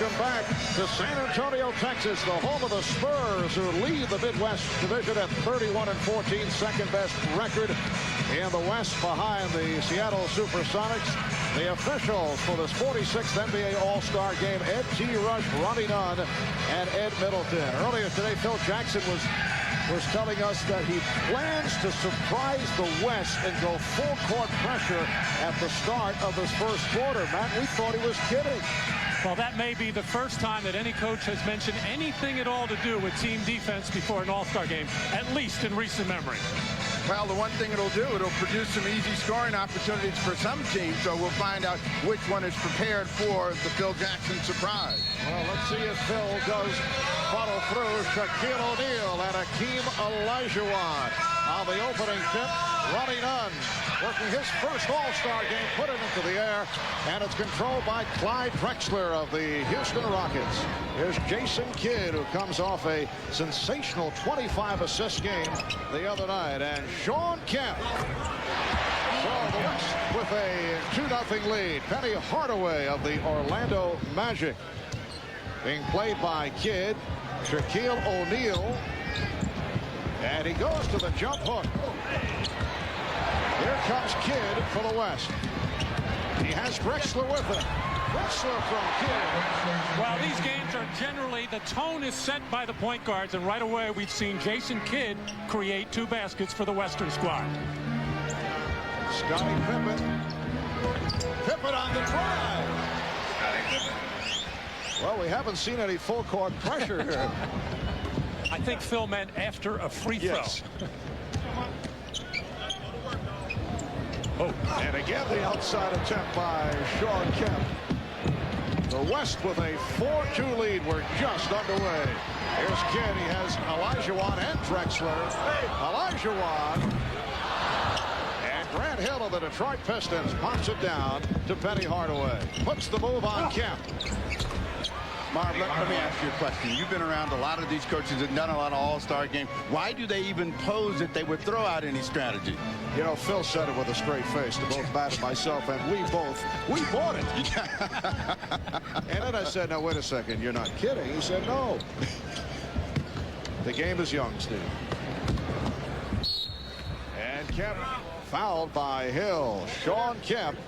Welcome back to San Antonio, Texas, the home of the Spurs, who lead the Midwest Division at 31-14, second best record in the West behind the Seattle Supersonics. The officials for this 46th NBA All-Star game: Ed T. Rush, Ronnie Nunn, and Ed Middleton. Earlier today, Phil Jackson was telling us that he plans to surprise the West and go full court pressure at the start of this first quarter. Matt, we thought he was kidding. Well, that may be the first time that any coach has mentioned anything at all to do with team defense before an All-Star game, at least in recent memory. Well, the one thing it'll do, it'll produce some easy scoring opportunities for some teams, so we'll find out which one is prepared for the Phil Jackson surprise. Well, let's see if Phil does follow through. Shaquille O'Neal and Akeem Olajuwon on the opening tip. Ronnie Nunn working his first All-Star game, put it into the air, and it's controlled by Clyde Drexler of the Houston Rockets. Here's Jason Kidd, who comes off a sensational 25-assist game the other night, and Shawn Kemp. So the West with a 2-0 lead. Penny Hardaway of the Orlando Magic being played by Kidd. Shaquille O'Neal, and he goes to the jump hook. Here comes Kidd for the West. He has Drexler with him. Drexler from Kidd. Well, these games are generally, the tone is set by the point guards, and right away we've seen Jason Kidd create 2 baskets for the Western squad. Scottie Pippen. Pippen on the drive. Well, we haven't seen any full court pressure here. I think Phil meant after a free throw. Yes. Oh, and again the outside attempt by Shawn Kemp. The West with a 4-2 lead. We're just underway. Here's Kidd. He has Olajuwon and Drexler. Olajuwon. And Grant Hill of the Detroit Pistons pops it down to Penny Hardaway. Puts the move on Kemp. Marv, let me ask you a question. You've been around a lot of these coaches and done a lot of All-Star games. Why do they even pose that they would throw out any strategy? You know, Phil said it with a straight face to both Matt and myself, and we bought it. And then I said, no, wait a second, you're not kidding. He said, no. The game is young, Steve. And Kemp fouled by Hill. Shawn Kemp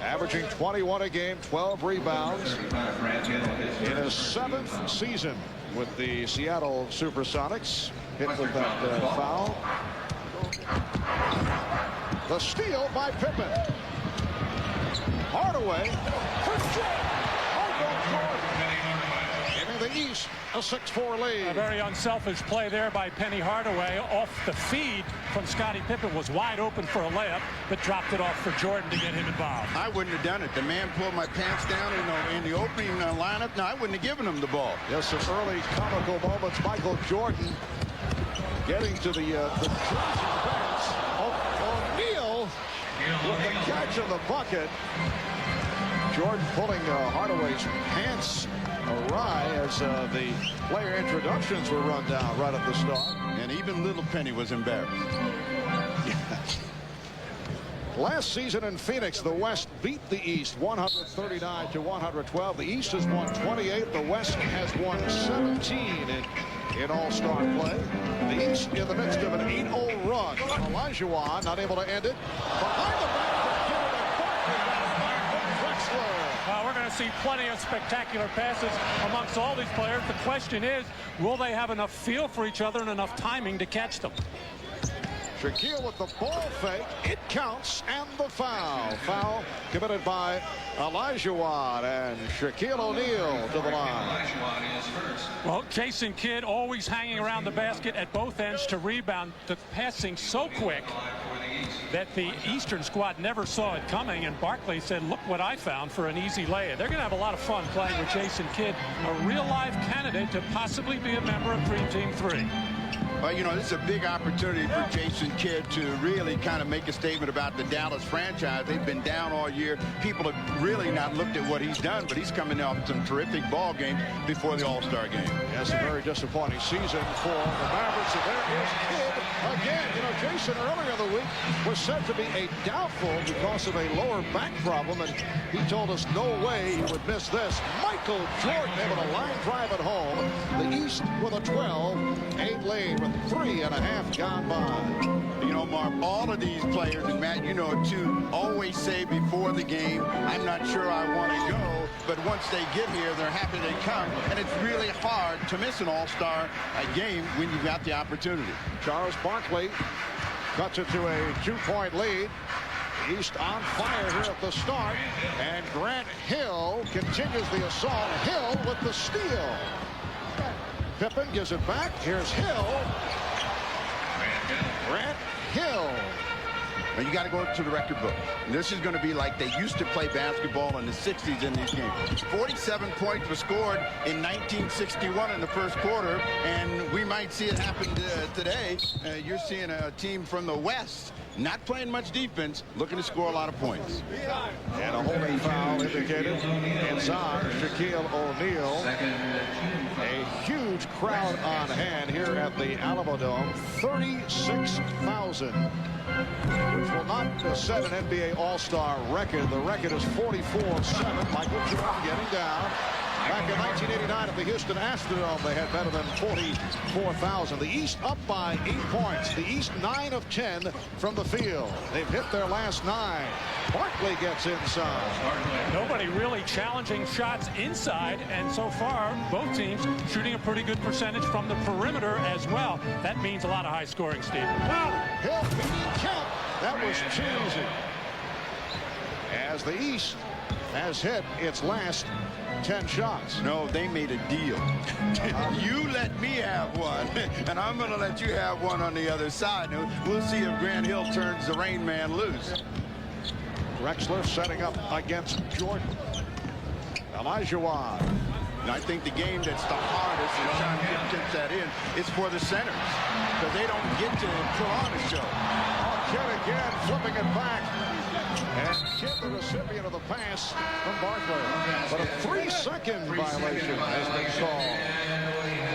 averaging 21 a game, 12 rebounds in his 7th season with the Seattle Supersonics. Hit with that foul. The steal by Pippen. Hardaway. Giving the East a 6-4 lead. A very unselfish play there by Penny Hardaway. Off the feed from Scottie Pippen, was wide open for a layup, but dropped it off for Jordan to get him involved. I wouldn't have done it. The man pulled my pants down in the opening lineup. No, I wouldn't have given him the ball. Yes, some early comical moments. Michael Jordan getting to the pants. O'Neal with the catch of the bucket. Jordan pulling Hardaway's pants awry as the player introductions were run down right at the start. And even little Penny was embarrassed. Yes. Last season in Phoenix, the West beat the East 139-112. The East has won 28. The West has won 17 in All-Star play. The East in the midst of an 8-0 run. Olajuwon not able to end it. Behind the back from Drexler. We're going to see plenty of spectacular passes amongst all these players. The question is, will they have enough feel for each other and enough timing to catch them? Shaquille with the ball fake. It counts, and the foul. Foul committed by Olajuwon, and Shaquille O'Neal to the line. Well, Jason Kidd always hanging around the basket at both ends to rebound. The passing so quick that the Eastern squad never saw it coming, and Barkley said, look what I found for an easy lay. They're going to have a lot of fun playing with Jason Kidd, a real live candidate to possibly be a member of Dream Team 3. Well, you know, this is a big opportunity for Jason Kidd to really kind of make a statement about the Dallas franchise. They've been down all year. People have really not looked at what he's done, but he's coming off some terrific ball games before the All-Star game. Yes, a very disappointing season for the Mavericks, and there is Kidd Again, you know, Jason earlier in the week was said to be a doubtful because of a lower back problem, and he told us no way he would miss this. Michael Jordan able to line drive at home. The East with a 12-8 lead with 3.5 gone by. You know, Mark, all of these players, and Matt, you know it too, always say before the game, I'm not sure I want to go, but once they get here, they're happy they come, and it's really hard to miss an all-star game when you've got the opportunity. Charles Barkley cuts it to a 2-point lead. East on fire here at the start, and Grant Hill continues the assault. Hill with the steal. Pippen gives it back. Here's Hill. Grant Hill. Now you got to go to the record book. This is going to be like they used to play basketball in the 60s in these games. 47 points were scored in 1961 in the first quarter, and we might see it happen today. You're seeing a team from the West not playing much defense, looking to score a lot of points. And a holding foul indicated. It's on Shaquille O'Neal. A huge crowd on hand here at the Alamo Dome. 36,000. Which will not set an NBA All-Star record. The record is 44-7. Michael Jordan getting down. Back in 1989 at the Houston Astrodome, they had better than 44,000. The East up by 8 points. The East 9 of 10 from the field. They've hit their last 9. Barkley gets inside. Nobody really challenging shots inside, and so far both teams shooting a pretty good percentage from the perimeter as well. That means a lot of high scoring, Steve. Wow, Hill count. That was too easy. As the East has hit its last 10 shots. No, they made a deal. You let me have one, and I'm going to let you have one on the other side. We'll see if Grant Hill turns the Rain Man loose. Drexler setting up against Jordan. Olajuwon. And I think the game that's the hardest, and Sean Kidd tips that in, is for the centers, because they don't get to put on a show. Kidd again, flipping it back. And Kidd, the recipient of the pass from Barkley. But a 3-second violation has been called.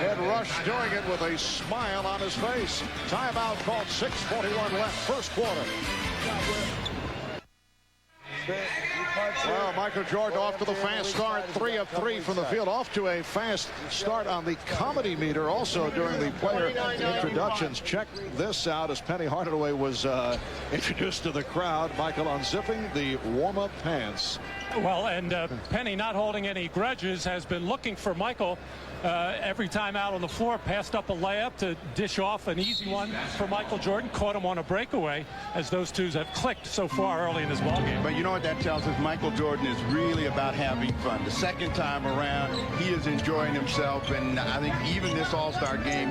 Ed Rush doing it with a smile on his face. Timeout called, 6:41 left, first quarter. Well, Michael Jordan off to the fast start, 3 of 3 from the field, off to a fast start on the comedy meter also during the player introductions. Check this out as Penny Hardaway was introduced to the crowd. Michael unzipping the warm-up pants. Well, and Penny, not holding any grudges, has been looking for Michael every time out on the floor. Passed up a layup to dish off an easy one for Michael Jordan. Caught him on a breakaway, as those two have clicked so far early in this ballgame. But you know what that tells us? Michael Jordan is really about having fun. The second time around, he is enjoying himself, and I think even this All-Star game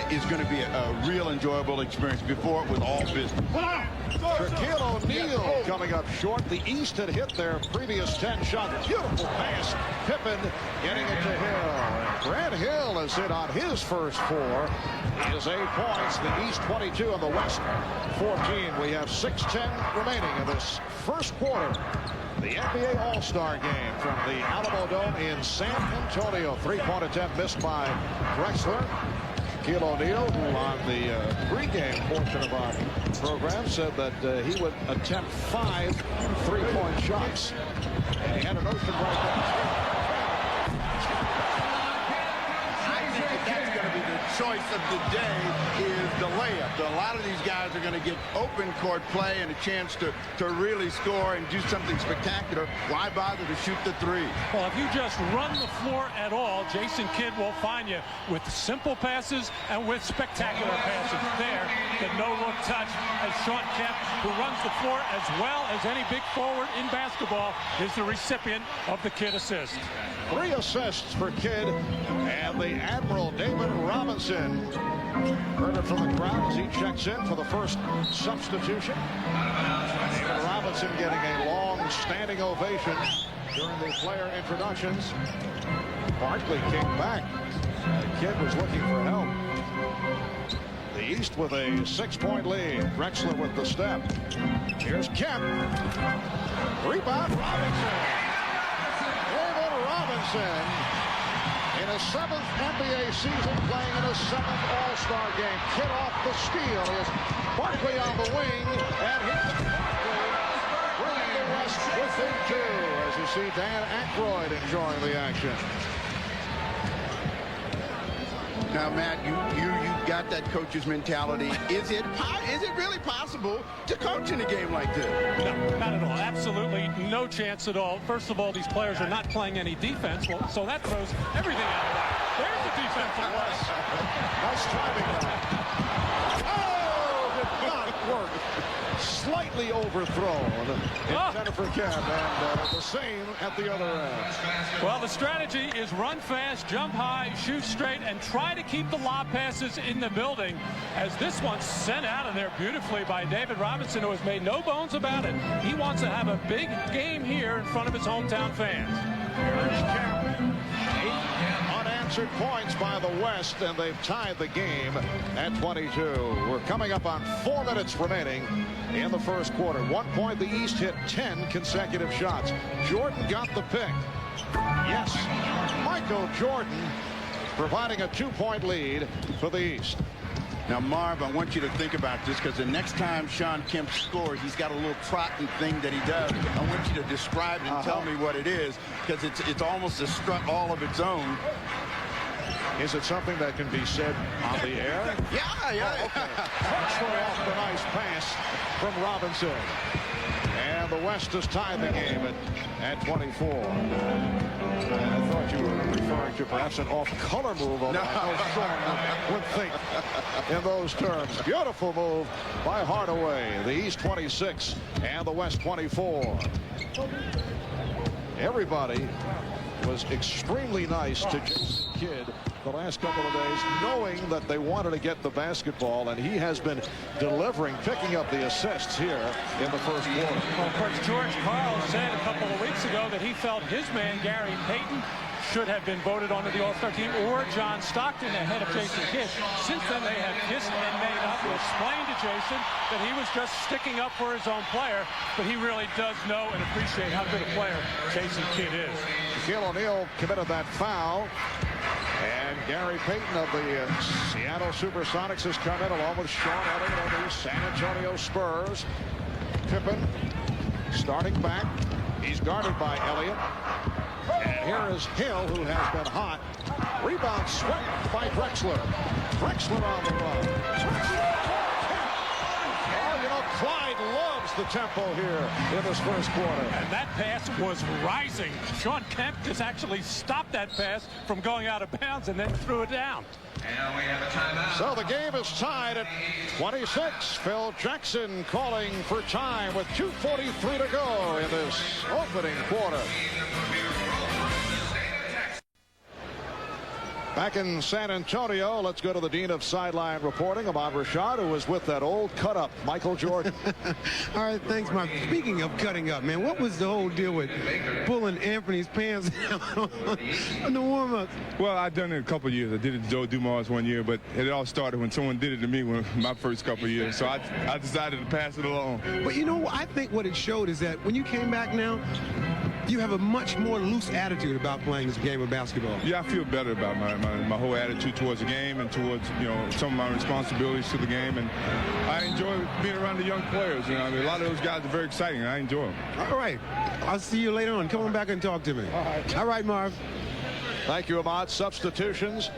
is going to be a real enjoyable experience. Before it was all business. Shaquille O'Neal coming up short. The East had hit their previous 10 shot. Beautiful pass. Pippen getting it to Hill. And Grant Hill has hit on his first 4. He has 8 points. The East 22 and the West 14. We have 6:10 remaining in this first quarter. The NBA All-Star game from the Alamo Dome in San Antonio. 3-point attempt missed by Drexler. Shaquille O'Neal, who on the pregame portion of our program said that he would attempt 5 3-point shots. And he had an ocean right there. I think that's going to be the choice of the day is the layup. A lot of these guys are going to get open court play and a chance to really score and do something spectacular. Why bother to shoot the 3? Well, if you just run the floor at all, Jason Kidd will find you with simple passes and with spectacular passes. There, the no-look touch as Shawn Kemp, who runs the floor as well as any big forward in basketball, is the recipient of the Kidd assist. 3 assists for Kidd, and the Admiral David Robinson. Heard it from the crowd as he checks in for the first substitution. David Robinson getting a long standing ovation during the player introductions. Barkley came back. The Kidd was looking for help. The East with a 6-point lead. Drexler with the step. Here's Kemp. Rebound, Robinson. David Robinson in his 7th NBA season, playing in his 7th All-Star game. Kidd off the steal. Is Barkley on the wing, and here's Barkley bringing the West within 2. As you see Dan Aykroyd enjoying the action. Now, Matt, you got that coach's mentality. Is it really possible to coach in a game like this? No, not at all. Absolutely no chance at all. First of all, these players are not playing any defense, well, so that throws everything out of whack. There's the defensive West. Nice timing. Oh, did not work. Slightly overthrown intended for Kemp, and the same at the other end. Well, the strategy is run fast, jump high, shoot straight, and try to keep the lob passes in the building, as this one's sent out of there beautifully by David Robinson, who has made no bones about it. He wants to have a big game here in front of his hometown fans. Here's Kemp. 8 unanswered points by the West, and they've tied the game at 22. We're coming up on 4 minutes remaining in the first quarter. 1 point, the East hit 10 consecutive shots. Jordan got the pick. Yes, Michael Jordan providing a 2-point lead for the East. Now, Marv, I want you to think about this, because the next time Shawn Kemp scores, he's got a little trotting thing that he does. I want you to describe it and tell me what it is, because it's almost a strut all of its own. Is it something that can be said on the air? Yeah. Oh, okay. Touchdown off the nice pass from Robinson. And the West has tied the game at 24. And I thought you were referring to perhaps an off-color move. No. Sean would think in those terms. Beautiful move by Hardaway. The East 26 and the West 24. Everybody was extremely nice to Jason Kidd the last couple of days, knowing that they wanted to get the basketball, and he has been delivering, picking up the assists here in the first quarter. Well, of course, George Karl said a couple of weeks ago that he felt his man, Gary Payton, should have been voted onto the All-Star team, or John Stockton ahead of Jason Kidd. Since then, they have kissed and made up. He explained to Jason that he was just sticking up for his own player, but he really does know and appreciate how good a player Jason Kidd is. Shaquille O'Neal committed that foul, and Gary Payton of the Seattle Supersonics has come in along with Sean Elliott of the San Antonio Spurs. Pippen starting back. He's guarded by Elliott. And here is Hill, who has been hot. Rebound swept by Drexler. Drexler on the run. Oh, you know, Clyde loves the tempo here in this first quarter. And that pass was rising. Shawn Kemp just actually stopped that pass from going out of bounds and then threw it down. And we have a timeout. So the game is tied at 26. Phil Jackson calling for time with 2:43 to go in this opening quarter. Back in San Antonio, let's go to the Dean of Sideline Reporting, Ahmad Rashad, who was with that old cut-up, Michael Jordan. All right, thanks, Mark. Speaking of cutting up, man, what was the whole deal with pulling Anthony's pants down on the warm-ups? Well, I've done it a couple of years. I did it to Joe Dumars one year, but it all started when someone did it to me my first couple of years. So I decided to pass it along. But, you know, I think what it showed is that when you came back now, you have a much more loose attitude about playing this game of basketball. Yeah, I feel better about my whole attitude towards the game and towards, you know, some of my responsibilities to the game. And I enjoy being around the young players. You know, I mean, a lot of those guys are very exciting. I enjoy them. All right. I'll see you later on. Come on back and talk to me. All right, Marv. Thank you, Ahmad. Substitutions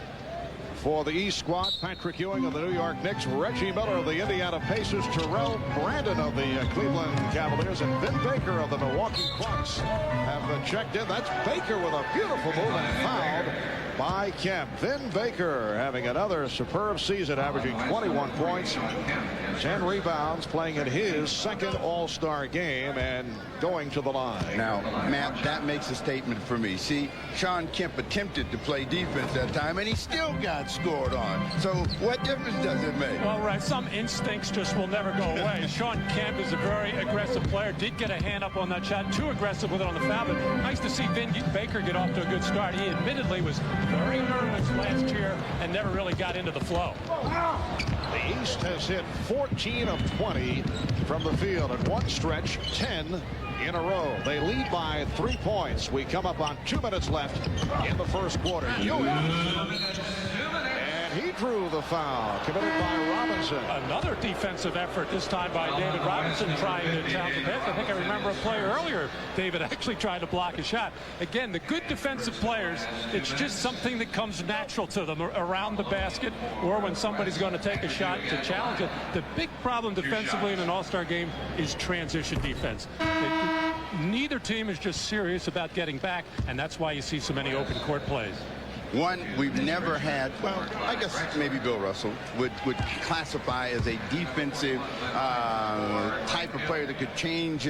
for the East squad: Patrick Ewing of the New York Knicks, Reggie Miller of the Indiana Pacers, Terrell Brandon of the Cleveland Cavaliers, and Vin Baker of the Milwaukee Bucks have checked in. That's Baker with a beautiful move and fouled by Kemp. Vin Baker having another superb season, averaging 21 points, 10 rebounds, playing in his second All-Star game and going to the line. Now, Matt, that makes a statement for me. See, Shawn Kemp attempted to play defense that time, and he still got scored on. So what difference does it make? Well, right, some instincts just will never go away. Shawn Kemp is a very aggressive player. Did get a hand up on that shot. Too aggressive with it on the foul, but nice to see Vin Baker get off to a good start. He admittedly was very nervous last year and never really got into the flow. The East has hit 14 of 20 from the field at one stretch, 10 in a row. They lead by 3 points. We come up on 2 minutes left in the first quarter. And he drew the foul committed by Robinson. Another defensive effort, this time by David Robinson, trying to challenge the basket. I think I remember a player earlier, David, actually tried to block a shot. Again, the good defensive players, it's just something that comes natural to them around the basket or when somebody's going to take a shot to challenge it. The big problem defensively in an all-star game is transition defense. Neither team is just serious about getting back, and that's why you see so many open court plays. One we've never had, well, I guess maybe Bill Russell would classify as a defensive type of player that could change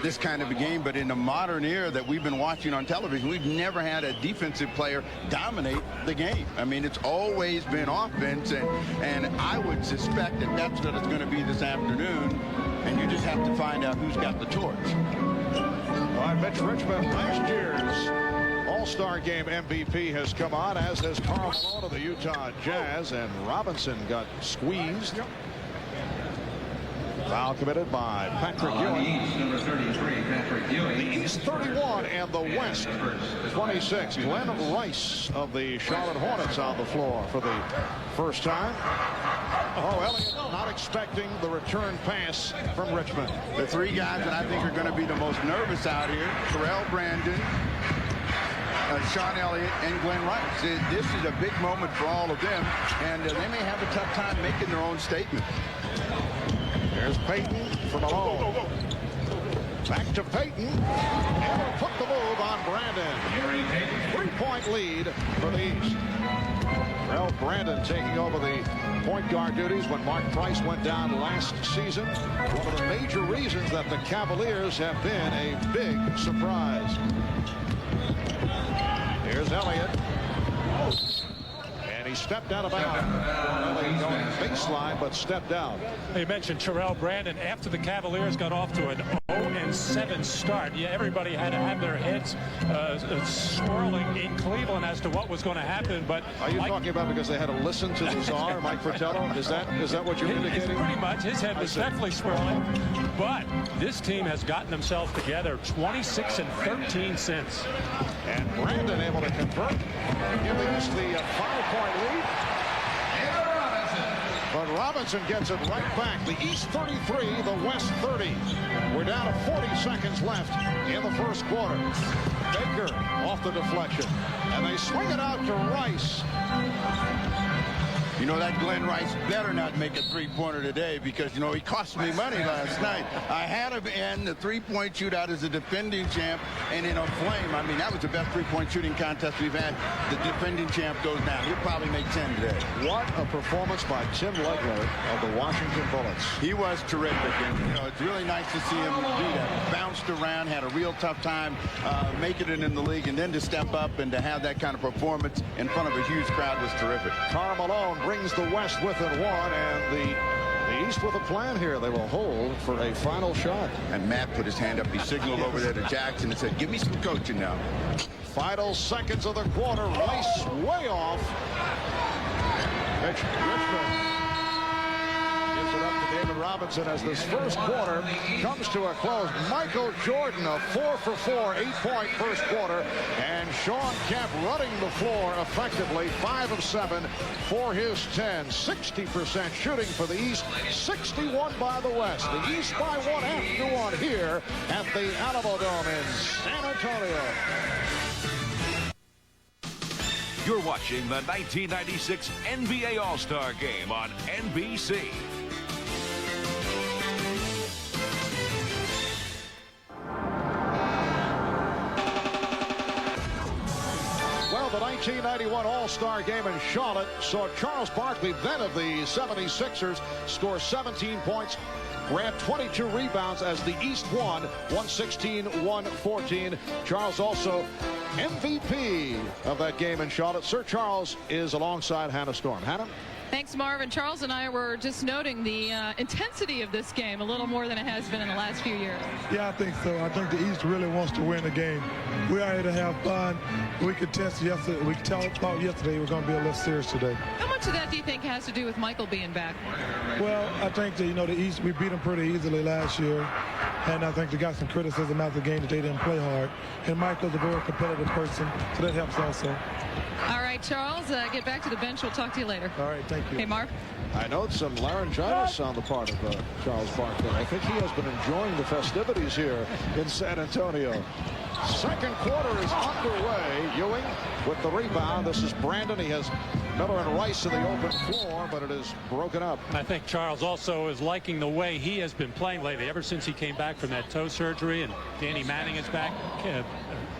this kind of a game. But in the modern era that we've been watching on television, we've never had a defensive player dominate the game. I mean, it's always been offense, and I would suspect that that's what it's going to be this afternoon. And you just have to find out who's got the torch. All right, Mitch Richmond, last year's All-Star Game MVP, has come on, as has Karl Malone of the Utah Jazz, and Robinson got squeezed. Foul committed by Patrick Ewing. Number 33, Patrick Ewing. The East 31 and the West 26. Glenn Rice of the Charlotte Hornets on the floor for the first time. Oh, Elliott not expecting the return pass from Richmond. The three guys that I think are going to be the most nervous out here, Terrell Brandon, Sean Elliott, and Glenn Rice. This is a big moment for all of them, and they may have a tough time making their own statement. There's Payton for Malone. Back to Payton. And he'll put the move on Brandon. 3-point lead for the East. Terrell Brandon taking over the point guard duties when Mark Price went down last season. One of the major reasons that the Cavaliers have been a big surprise. Here's Elliott. And he stepped out of bounds. Going baseline, but stepped out. You mentioned Terrell Brandon. After the Cavaliers got off to an 0-7 start, yeah, everybody had to have their heads swirling in Cleveland as to what was going to happen. But are you talking about because they had to listen to the czar, Mike Fratello? Is that what you're indicating? Pretty much. His head was definitely swirling. But this team has gotten themselves together. 26-13 since. And Brandon able to convert, giving us the 5-point lead. But Robinson gets it right back. The East 33, the West 30. We're down to 40 seconds left in the first quarter. Baker off the deflection. And they swing it out to Rice. You know, that Glenn Rice better not make a three-pointer today because, you know, he cost me money last night. I had him in the three-point shootout as a defending champ and in a flame. I mean, that was the best three-point shooting contest we've had. The defending champ goes down. He'll probably make 10 today. What a performance by Tim Legler of the Washington Bullets. He was terrific. And, you know, it's really nice to see him do that. Bounced around, had a real tough time making it in the league, and then to step up and to have that kind of performance in front of a huge crowd was terrific. Karl Malone brings the West within one, and the East with a plan here. They will hold for a final shot. And Matt put his hand up. He signaled over there to Jackson and said, give me some coaching now. Final seconds of the quarter. Rice way off. Mitch Richmond gives it up to David Robinson as this first quarter comes to a close. Michael Jordan, a 4 for 4, 8-point first quarter. And Sean Kemp running the floor effectively, 5 of 7 for his 10. 60% shooting for the East, 61 by the West. The East by 1 after 1 here at the Alamo Dome in San Antonio. You're watching the 1996 NBA All-Star Game on NBC. Well, the 1991 All-Star Game in Charlotte saw Charles Barkley, then of the 76ers, score 17 points, grab 22 rebounds as the East won 116-114. Charles also MVP of that game in Charlotte. Sir Charles is alongside Hannah Storm. Hannah? Thanks, Marvin. Charles and I were just noting the intensity of this game a little more than it has been in the last few years. Yeah, I think so. I think the East really wants to win the game. We are here to have fun. We could test yesterday. We thought yesterday we were going to be a little serious today. How much of that do you think has to do with Michael being back? Well, I think that, the East, we beat them pretty easily last year. And I think they got some criticism after the game that they didn't play hard. And Michael's a very competitive person, so that helps also. All right, Charles, get back to the bench. We'll talk to you later. All right, thank you. Hey, Marv. I note some laryngitis on the part of Charles Barkley. I think he has been enjoying the festivities here in San Antonio. Second quarter is underway. Ewing with the rebound. This is Brandon. He has Miller and Rice in the open floor, but it is broken up. I think Charles also is liking the way he has been playing lately, ever since he came back from that toe surgery, and Danny Manning is back.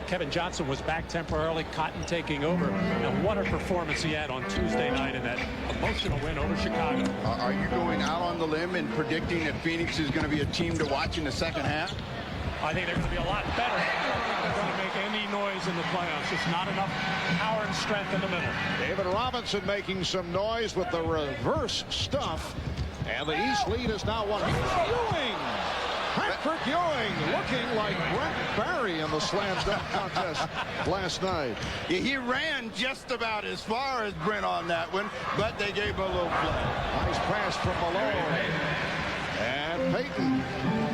Kevin Johnson was back temporarily, Cotton taking over. And what a performance he had on Tuesday night in that emotional win over Chicago. Are you going out on the limb and predicting that Phoenix is going to be a team to watch in the second half? I think they're going to be a lot better. They're going to make any noise in the playoffs. It's not enough power and strength in the middle. David Robinson making some noise with the reverse stuff. And the East lead is now one. Ewing! Patrick Ewing looking like Brent Barry in the slam dunk contest last night. Yeah, he ran just about as far as Brent on that one, but they gave him a little play. Nice pass from Malone. And Payton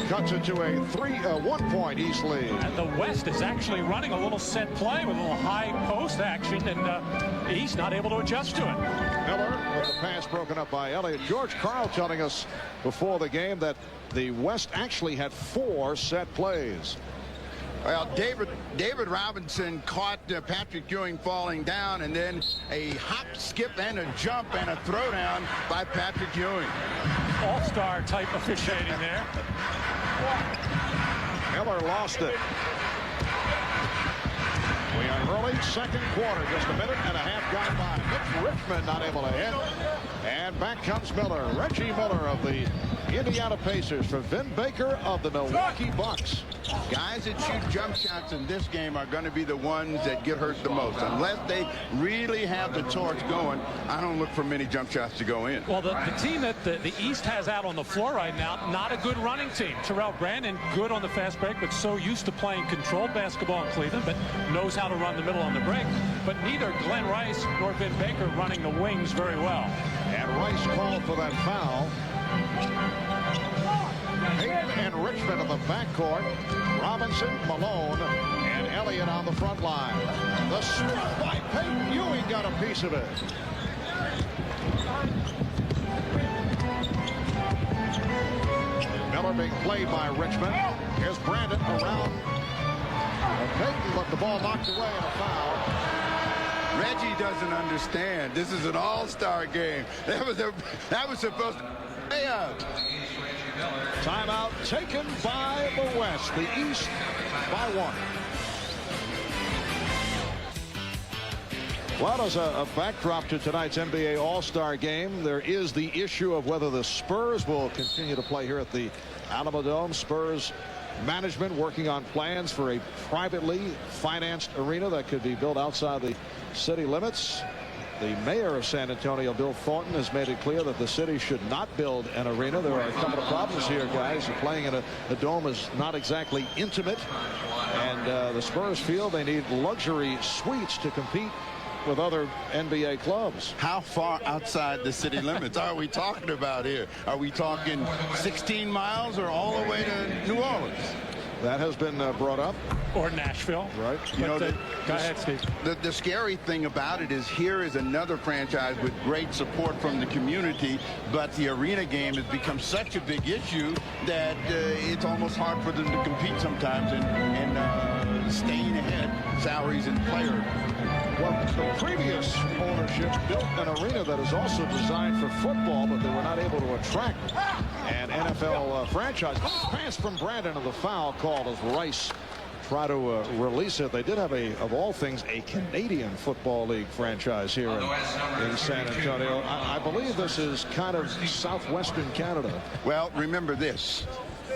cuts it to a 1-point East lead. And the West is actually running a little set play with a little high post action, and the East not able to adjust to it. Miller with the pass broken up by Elliott. George Karl telling us before the game that the West actually had 4 set plays. Well, David Robinson caught Patrick Ewing falling down, and then a hop, skip, and a jump and a throwdown by Patrick Ewing. All-star type officiating there. Miller lost it. We are early second quarter, just a minute and a half gone by. Mitch Richmond not able to hit. And back comes Miller. Reggie Miller of the Indiana Pacers for Vin Baker of the Milwaukee Bucks. Guys that shoot jump shots in this game are going to be the ones that get hurt the most. Unless they really have the torch going, I don't look for many jump shots to go in. Well, the team that the East has out on the floor right now, not a good running team. Terrell Brandon, good on the fast break, but so used to playing controlled basketball in Cleveland, but knows how to run the middle on the break. But neither Glenn Rice nor Vin Baker running the wings very well. And Rice called for that foul. Payton and Richmond in the backcourt. Robinson, Malone, and Elliott on the front line. The strike by Payton. Ewing got a piece of it. Miller being played by Richmond. Here's Brandon around. And Payton let the ball knocked away and a foul. Reggie doesn't understand. This is an all-star game. That was supposed to pay out. Timeout taken by the West. The East by 1. Well, as a backdrop to tonight's NBA All-Star game, there is the issue of whether the Spurs will continue to play here at the Alamo Dome. Spurs management working on plans for a privately financed arena that could be built outside the city limits. The mayor of San Antonio, Bill Thornton, has made it clear that the city should not build an arena. There are a couple of problems here, guys. Playing in a dome is not exactly intimate. And the Spurs feel they need luxury suites to compete with other NBA clubs. How far outside the city limits are we talking about here? Are we talking 16 miles or all the way to New Orleans? That has been brought up. Or Nashville. Right. Go ahead, Steve. The scary thing about it is here is another franchise with great support from the community, but the arena game has become such a big issue that it's almost hard for them to compete sometimes and staying ahead salaries and players. Well, the previous ownership built an arena that is also designed for football, but they were not able to attract an NFL franchise. Pass from Brandon, and the foul called as Rice try to release it. They did have of all things, a Canadian Football League franchise here in San Antonio. I believe this is kind of southwestern Canada. Well, remember this.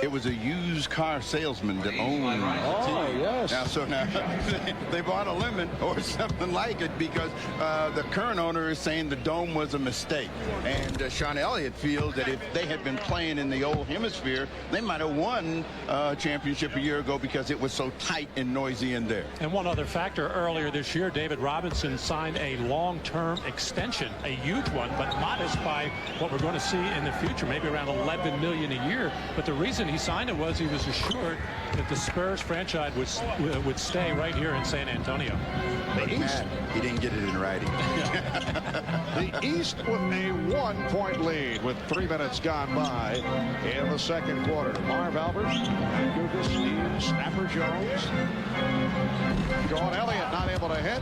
it was a used car salesman that owned the team. Yes. Now, they bought a lemon or something like it because the current owner is saying the dome was a mistake. And Sean Elliott feels that if they had been playing in the old hemisphere, they might have won a championship a year ago because it was so tight and noisy in there. And one other factor, earlier this year, David Robinson signed a long-term extension, a huge one, but modest by what we're going to see in the future, maybe around $11 million a year. But the reason he signed it was he was assured that the Spurs franchise would stay right here in San Antonio. The East, he didn't get it in writing. The East with a 1-point lead with 3 minutes gone by in the second quarter. Marv Albert, Lucas, Steve, Snapper Jones. Sean Elliott not able to hit.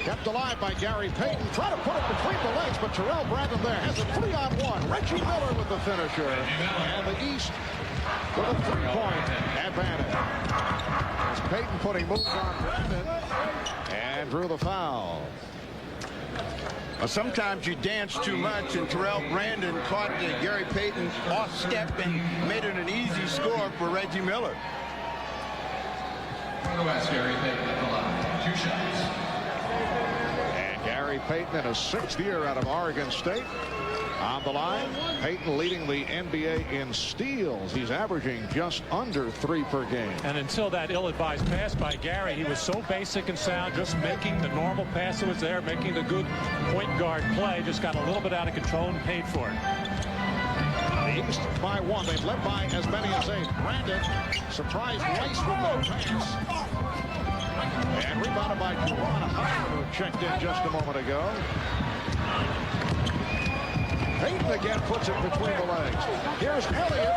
Kept alive by Gary Payton. Trying to put it between the legs, but Terrell Brandon there has a 3-on-1. Reggie Miller with the finisher. And the East with a 3-point advantage. As Payton putting moves on Brandon and drew the foul. Well, sometimes you dance too much, and Terrell Brandon caught Gary Payton off step and made it an easy score for Reggie Miller. From the West, Gary Payton at the line. 2 shots. And Gary Payton in his 6th year out of Oregon State. On the line, Payton leading the NBA in steals. He's averaging just under 3 per game. And until that ill-advised pass by Gary, he was so basic and sound, just making the normal pass that was there, making the good point guard play, just got a little bit out of control and paid for it. The East by 1. They've led by as many as 8. Brandon surprised Rice with no pass. And rebounded by Juwan Howard, who checked in just a moment ago. Payton again puts it between the legs. Here's Elliott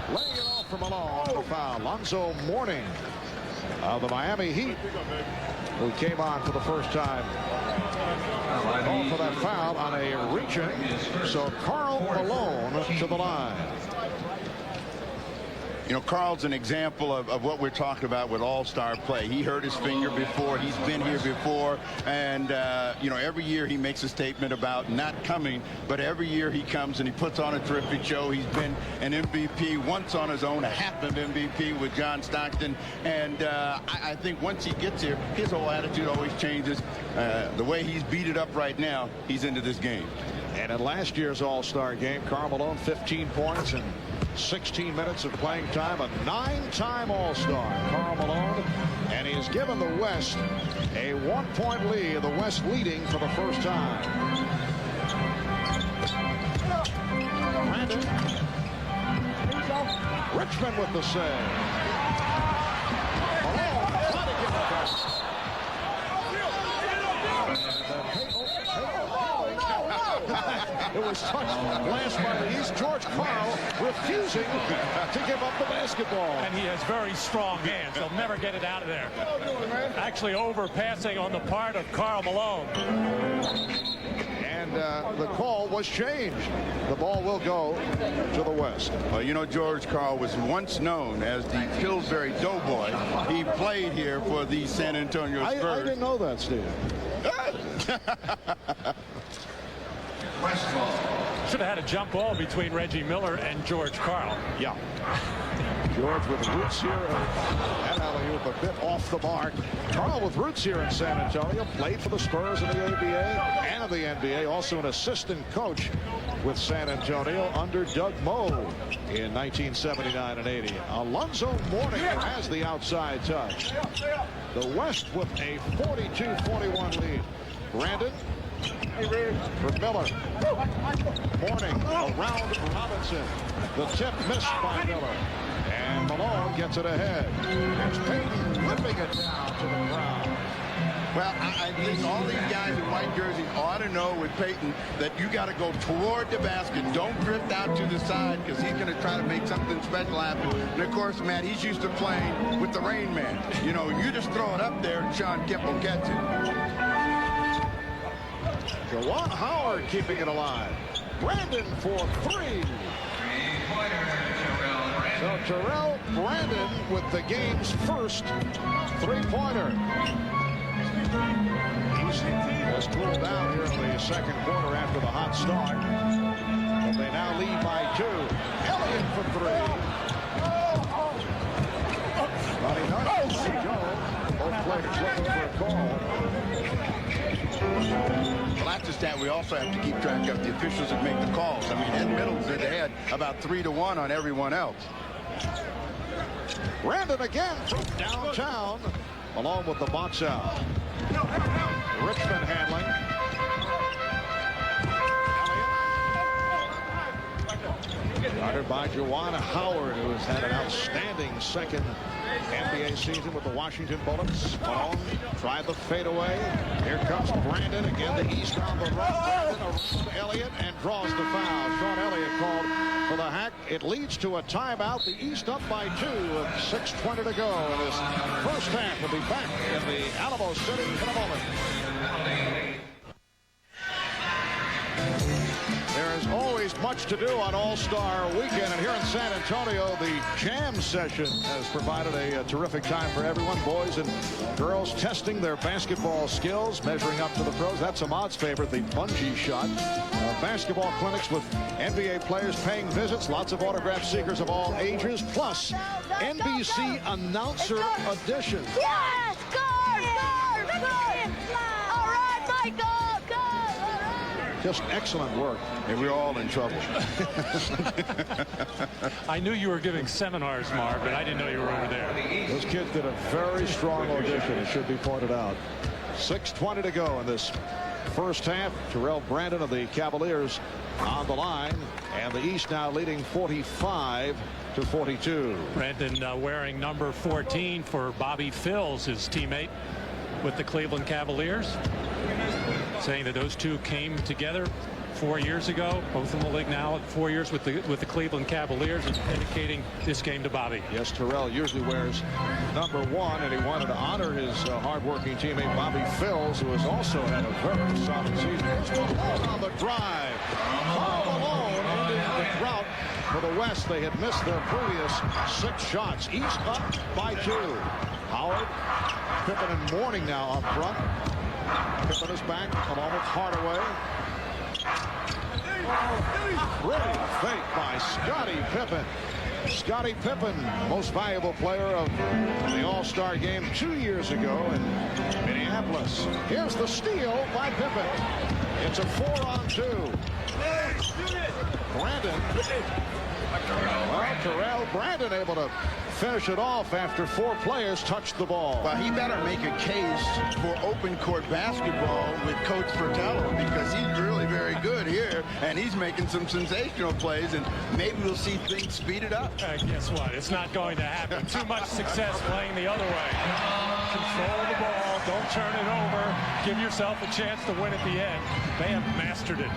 laying it off from Malone. The foul. Lonzo Mourning of the Miami Heat, who came on for the first time. Call for that foul on a reach-in. So Karl Malone to the line. You know, Karl's an example of what we're talking about with all-star play. He hurt his finger before. He's been here before. And, you know, every year he makes a statement about not coming. But every year he comes and he puts on a terrific show. He's been an MVP once on his own, a half of MVP with John Stockton. And I think once he gets here, his whole attitude always changes. The way he's beat it up right now, he's into this game. And in last year's all-star game, Karl Malone, 15 points and 16 minutes of playing time, a 9-time all-star, Karl Malone, and he has given the West a 1-point lead, the West leading for the first time. Brandon. Richmond with the save. Malone trying to get the pass. It was touched last by the East. George Karl refusing to give up the basketball. And he has very strong hands. He'll never get it out of there. Actually overpassing on the part of Karl Malone. And the call was changed. The ball will go to the West. Well, you know, George Karl was once known as the Pillsbury Doughboy. He played here for the San Antonio Spurs. I didn't know that, Steve. West ball. Should have had a jump ball between Reggie Miller and George Karl. Yeah. George with roots here and alley-oop a bit off the mark. Karl with roots here in San Antonio, played for the Spurs in the ABA and the NBA, also an assistant coach with San Antonio under Doug Moe in 1979 and 80. Alonzo Mourning has the outside touch. The West with a 42-41 lead. Brandon for Miller. Mourning around Robinson. The tip missed by Miller. And Malone gets it ahead. There's Payton whipping it down to the ground. Well, I think all these guys in white jerseys ought to know with Payton that you got to go toward the basket. Don't drift out to the side because he's going to try to make something special happen. And, of course, Matt, he's used to playing with the Rain Man. You know, you just throw it up there and Sean Kemp will catch it. Juwan Howard keeping it alive. Brandon for 3. So Terrell Brandon with the game's first 3-pointer. East has cooled down here in the second quarter after the hot start. But they now lead by 2. Elliott for 3. players looking for a call. Well, that's a stat we also have to keep track of, the officials that make the calls. I mean, Ed Middle's ahead about 3-1 on everyone else. Brandon again from downtown, along with the box out. Richmond handling. Guarded by Juwan Howard, who has had an outstanding second NBA season with the Washington Bullets. Malone tried the fadeaway. Here comes Brandon. Again, the East on the run. Brandon around Elliott and draws the foul. Sean Elliott called for the hack. It leads to a timeout. The East up by 2 with 6:20 to go in this first half. We'll be back in the Alamo City in a moment. There's always much to do on All-Star Weekend, and here in San Antonio, the jam session has provided a terrific time for everyone. Boys and girls testing their basketball skills, measuring up to the pros. That's Ahmad's favorite, the bungee shot. Basketball clinics with NBA players paying visits, lots of autograph seekers of all ages, plus NBC announcer edition. Yes! Score! Score! Score! All right, Michael! Just excellent work. And we're all in trouble. I knew you were giving seminars, Marv, but I didn't know you were over there. Those kids did a very strong audition, it should be pointed out. 6:20 to go in this first half. Terrell Brandon of the Cavaliers on the line, and the East now leading 45-42. Brandon wearing number 14 for Bobby Phills, his teammate with the Cleveland Cavaliers, saying that those two came together 4 years ago, both in the league now, 4 years with the Cleveland Cavaliers, and dedicating this game to Bobby. Yes, Terrell usually wears number 1, and he wanted to honor his hardworking teammate Bobby Phills, who has also had a very solid season. On the drive, Karl Malone ending the drought for the West. They had missed their previous 6 shots. East up by 2. Howard, Pippen and Mourning now up front. Pippen is back along with Hardaway. Brilliant fake by Scottie Pippen. Scottie Pippen, most valuable player of the All-Star game 2 years ago in Minneapolis. Here's the steal by Pippen. It's a 4-on-2. Brandon. Well, Terrell Brandon able to finish it off after 4 players touched the ball. Well, he better make a case for open court basketball with Coach Fratello, because he's really very good here, and he's making some sensational plays, and maybe we'll see things speeded up. Guess what? It's not going to happen. Too much success playing the other way. Control the ball. Don't turn it over. Give yourself a chance to win at the end. They have mastered it.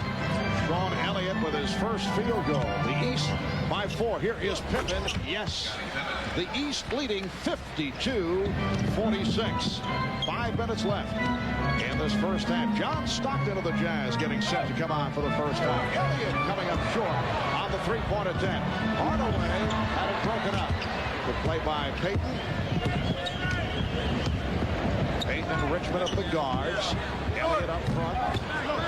Sean Elliott with his first field goal. The East by 4. Here is Pippen. Yes. The East leading 52-46. 5 minutes left in this first half. John Stockton of the Jazz getting set to come on for the first time. Elliott coming up short on the 3-point attempt. Hardaway had it broken up. Good play by Payton. Payton and Richmond at the guards. Elliott up front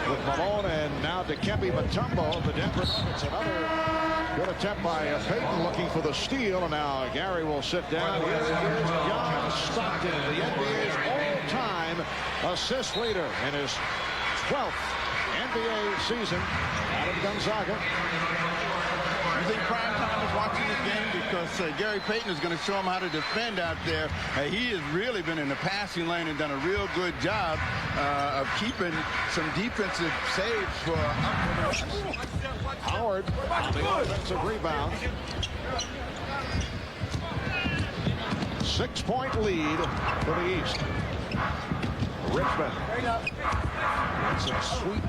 with Malone, and now Dikembe Mutombo. The Denver Nuggets. Another good attempt by Payton looking for the steal, and now Gary will sit down. Here's John Stockton, the NBA's all-time assist leader in his 12th NBA season out of Gonzaga. You think prime time is watching this game, because Gary Payton is going to show him how to defend out there. He has really been in the passing lane and done a real good job of keeping some defensive saves for Howard on the offensive rebound. 6-point lead for the East. Richmond. Some sweet,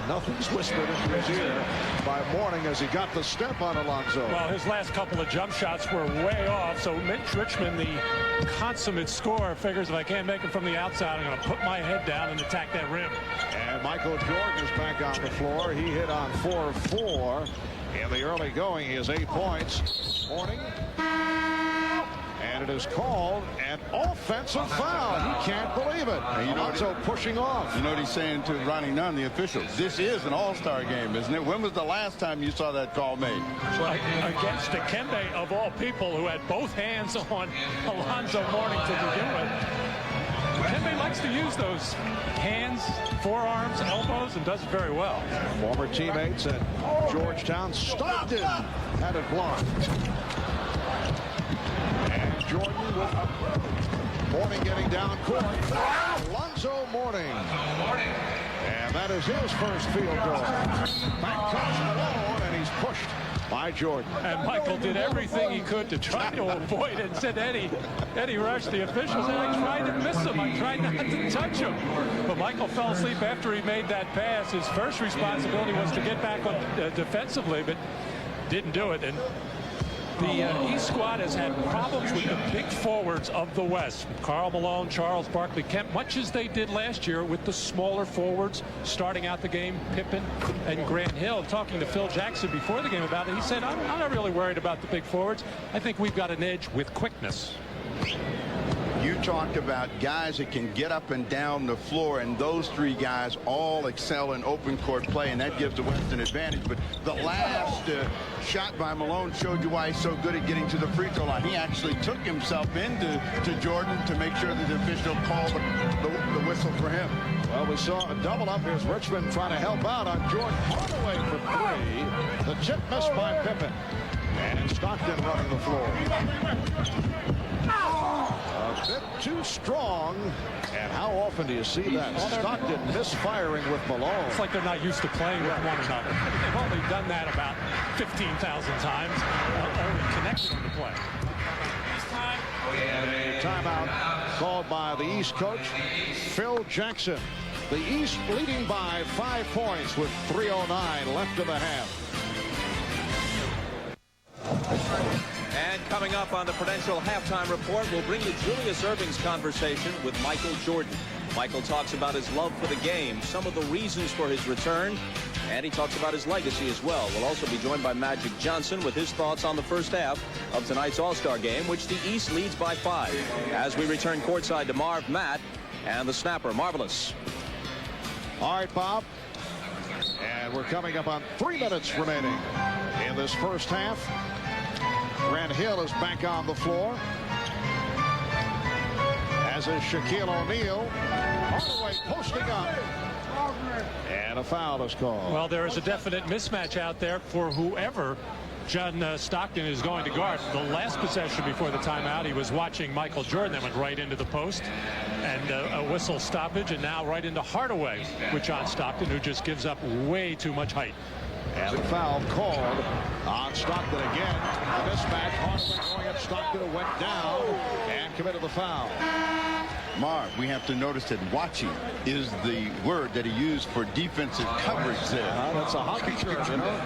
nothing's whispered into his ear by Mourning as he got the step on Alonzo. Well, his last couple of jump shots were way off, so Mitch Richmond, the consummate scorer, figures if I can't make it from the outside, I'm going to put my head down and attack that rim. And Michael Jordan is back on the floor. He hit on 4 of 4 in the early going. He has 8 points. Mourning. And it is called an offensive foul. He can't believe it. Alonzo pushing off. You know what he's saying to Ronnie Nunn, the officials? This is an all-star game, isn't it? When was the last time you saw that call made? Against Dikembe, of all people, who had both hands on Alonzo Mourning to begin with. Kempe likes to use those hands, forearms, elbows, and does it very well. Former teammates at Georgetown. Stockton had it blocked. And Jordan with Mourning getting down court. Alonzo Mourning. And that is his first field goal. Back comes Malone, and he's pushed by Jordan. And Michael did everything he could to try to avoid it, and said Eddie Rush, the official, said, I tried to miss him. I tried not to touch him. But Michael fell asleep after he made that pass. His first responsibility was to get back on defensively, but didn't do it. And the East squad has had problems with the big forwards of the West. Karl Malone, Charles Barkley, Kemp, much as they did last year with the smaller forwards starting out the game, Pippen and Grant Hill. Talking to Phil Jackson before the game about it, he said, I'm not really worried about the big forwards. I think we've got an edge with quickness. You talked about guys that can get up and down the floor, and those three guys all excel in open court play, and that gives the West an advantage. But the last shot by Malone showed you why he's so good at getting to the free throw line. He actually took himself into Jordan to make sure that the official called the whistle for him. Well, we saw a double up. Here's Richmond trying to help out on Jordan. Hardaway for three. The chip missed by Pippen. And Stockton running the floor. A bit too strong. And how often do you see that? Stockton misfiring with Malone. It's like they're not used to playing with one another. They've only done that about 15,000 times, only connected on the play. A timeout called by the East coach, Phil Jackson. The East leading by 5 points with 3:09 left in the half. And coming up on the Prudential Halftime Report, we'll bring you Julius Erving's conversation with Michael Jordan. Michael talks about his love for the game, some of the reasons for his return, and he talks about his legacy as well. We'll also be joined by Magic Johnson with his thoughts on the first half of tonight's All-Star game, which the East leads by 5. As we return courtside to Marv, Matt, and the snapper, Marvelous. All right, Bob. And we're coming up on 3 minutes remaining in this first half. Grant Hill is back on the floor, as is Shaquille O'Neal. Hardaway posting up. And a foul is called. Well, there is a definite mismatch out there for whoever John Stockton is going to guard. The last possession before the timeout, he was watching Michael Jordan that went right into the post, and a whistle stoppage, and now right into Hardaway with John Stockton, who just gives up way too much height. And the foul called on Stockton again. A mismatch. Hardaway going at Stockton, who went down and committed the foul. Marv, we have to notice that watching is the word that he used for defensive coverage there. That's a hockey term, you know.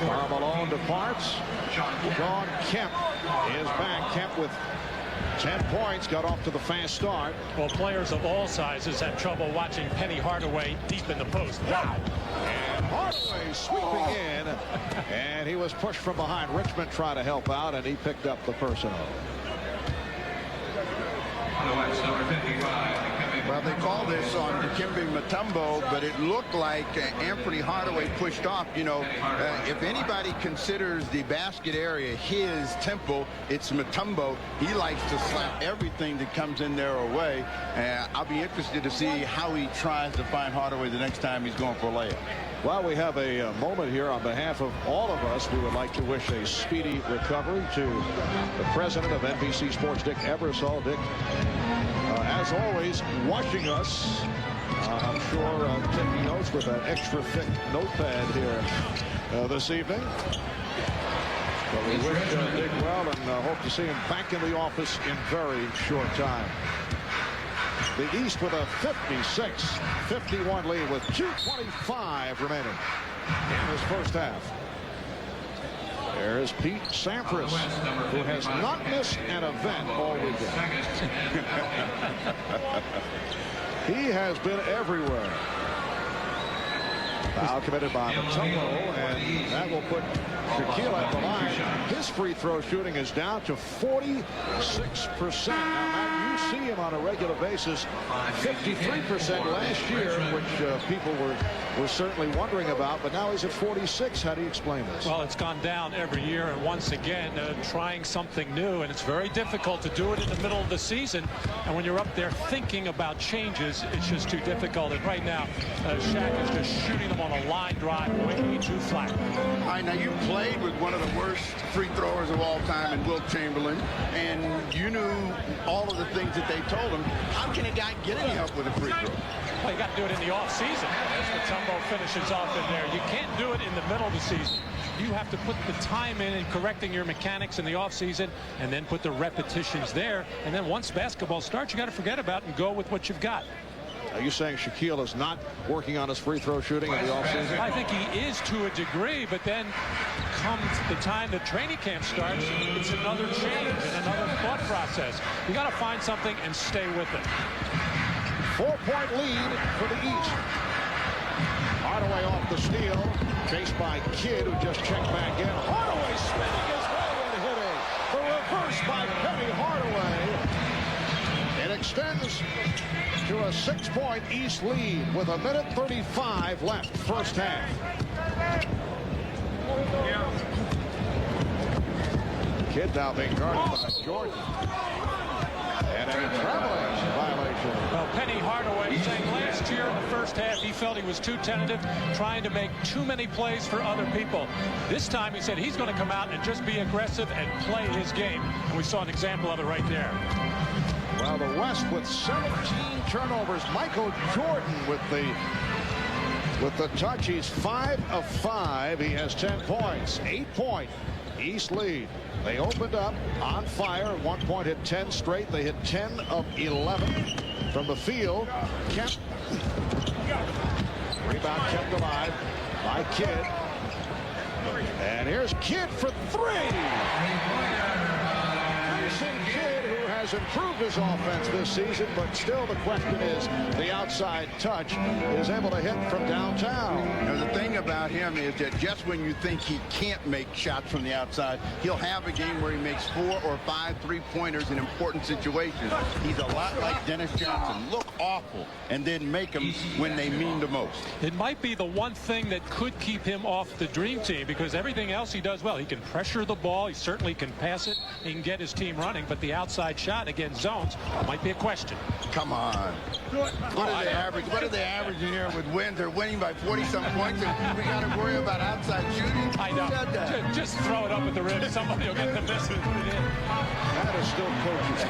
Karl Malone departs. John Kemp is back. Kemp with 10 points, got off to the fast start. Well, players of all sizes have trouble watching Penny Hardaway deep in the post. Wow. And Hardaway sweeping in, and he was pushed from behind. Richmond tried to help out, and he picked up the personal. Well, they called this on Dikembe Mutombo, but it looked like Anthony Hardaway pushed off. You know, if anybody considers the basket area his temple, it's Mutombo. He likes to slap everything that comes in there away. I'll be interested to see how he tries to find Hardaway the next time he's going for a layup. Well, we have a moment here on behalf of all of us. We would like to wish a speedy recovery to the president of NBC Sports, Dick Ebersol. Dick, as always, watching us. I'm sure taking notes with an extra thick notepad here this evening. But we wish Dick well and hope to see him back in the office in very short time. The East with a 56-51 lead with 2:25 remaining in this first half. There's Pete Sampras, who has not missed an event all weekend. He has been everywhere. Foul committed by Mutombo, and that will put Shaquille at the line. His free throw shooting is down to 46%. Now, Matt, do see him on a regular basis. 53% last year, which people were certainly wondering about, but now he's at 46. How do you explain this? Well, it's gone down every year, and once again, trying something new, and it's very difficult to do it in the middle of the season. And when you're up there thinking about changes, it's just too difficult. And right now, Shaq is just shooting them on a line drive way too flat. All right, now you played with one of the worst free throwers of all time in Wilt Chamberlain, and you knew all of the things that they told him. How can a guy get any help with a free throw? Well, you got to do it in the off-season. As Mutombo finishes off in there. You can't do it in the middle of the season. You have to put the time in correcting your mechanics in the offseason and then put the repetitions there. And then once basketball starts, you got to forget about it and go with what you've got. Are you saying Shaquille is not working on his free throw shooting in the offseason? I think he is to a degree, but then comes the time the training camp starts, it's another change and another thought process. You got to find something and stay with it. 4-point lead for the East. Hardaway off the steal, chased by Kidd, who just checked back in. Hardaway spinning his way and hitting. The reverse by Penny Hardaway. It extends to a 6-point East lead with 1:35 left, first half. Kidd now being guarded by Jordan. And a traveling violation. Well, Penny Hardaway saying last year in the first half he felt he was too tentative, trying to make too many plays for other people. This time he said he's going to come out and just be aggressive and play his game. And we saw an example of it right there. Well, the West with 17 turnovers. Michael Jordan with the touch. He's 5 of 5. He has 10 points. 8-point East lead. They opened up on fire. At one point hit 10 straight. They hit 10 of 11 from the field. Kemp. Rebound kept alive by Kidd. And here's Kidd for 3. Kidd, who has improved his offense this season, but still the question is the outside touch is able to hit from downtown. You know, the thing about him is that just when you think he can't make shots from the outside, he'll have a game where he makes 4 or 5 3-pointers in important situations. He's a lot like Dennis Johnson. Look awful and then make them when they mean the most. It might be the one thing that could keep him off the dream team, because everything else he does well. He can pressure the ball. He certainly can pass it. He can get his team running, but the outside shot against zones might be a question. Come on. What are they averaging? What are they averaging here with wins? They're winning by 40-some points, and we got to worry about outside shooting. I know. Just throw it up at the rim. Somebody will get the miss. That is still coaches.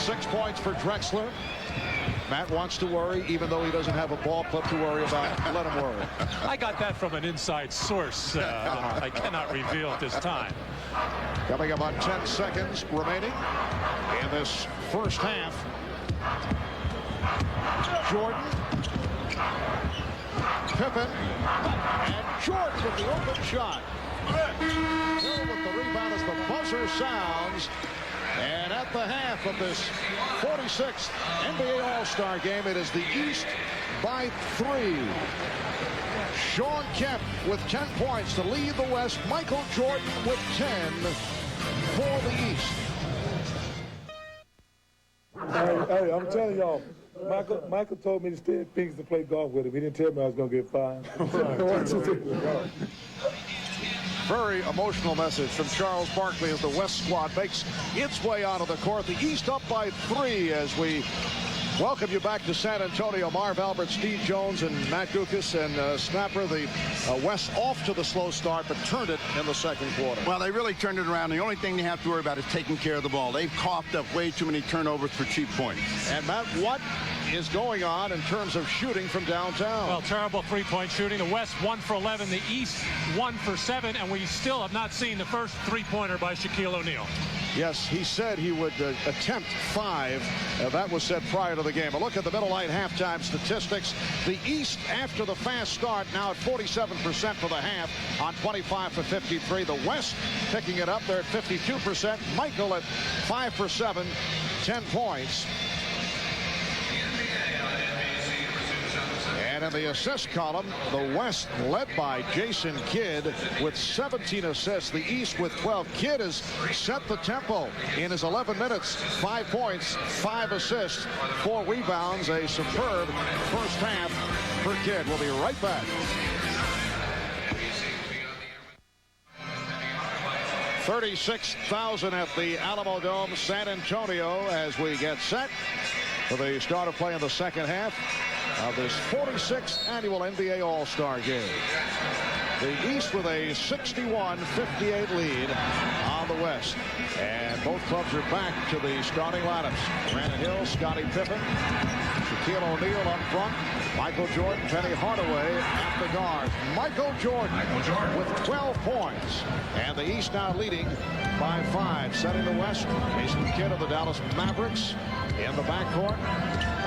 6 points for Drexler. Matt wants to worry, even though he doesn't have a ball club to worry about. Let him worry. I got that from an inside source. I cannot reveal at this time. Coming up on 10 seconds remaining in this first half. Jordan, Pippen, and Jordan with the open shot. Hill with the rebound as the buzzer sounds. And at the half of this 46th NBA All-Star game, it is the East by 3. Shawn Kemp with 10 points to lead the West. Michael Jordan with 10 for the East. Hey, I'm telling y'all, Michael told me to stay at Phoenix to play golf with him. He didn't tell me I was going to get fined. Very emotional message from Charles Barkley as the West squad makes its way onto the court. The East up by 3 as we welcome you back to San Antonio. Marv Albert, Steve Jones, and Matt Dukas, and Snapper. The West off to the slow start, but turned it in the second quarter. Well, they really turned it around. The only thing they have to worry about is taking care of the ball. They've coughed up way too many turnovers for cheap points. And Matt, what is going on in terms of shooting from downtown? Well, terrible three-point shooting. The West 1 for 11, the East 1 for 7, and we still have not seen the first three-pointer by Shaquille O'Neal. Yes, he said he would attempt 5. That was said prior to the game. A look at the Middle Light halftime statistics. The East, after the fast start, now at 47% for the half on 25 for 53. The West picking it up. They're at 52%. Michael at 5 for 7, 10 points. And in the assist column, the West led by Jason Kidd with 17 assists. The East with 12. Kidd has set the tempo in his 11 minutes. 5 points, 5 assists, 4 rebounds. A superb first half for Kidd. We'll be right back. 36,000 at the Alamo Dome, San Antonio, as we get set for the start of play in the second half of this 46th annual NBA All-Star Game. The East with a 61-58 lead on the West. And both clubs are back to the starting lineups. Brandon Hill, Scottie Pippen, Shaquille O'Neal up front, Michael Jordan, Penny Hardaway at the guard. Michael Jordan with 12 points. And the East now leading by 5. Setting the West, Jason Kidd of the Dallas Mavericks in the backcourt,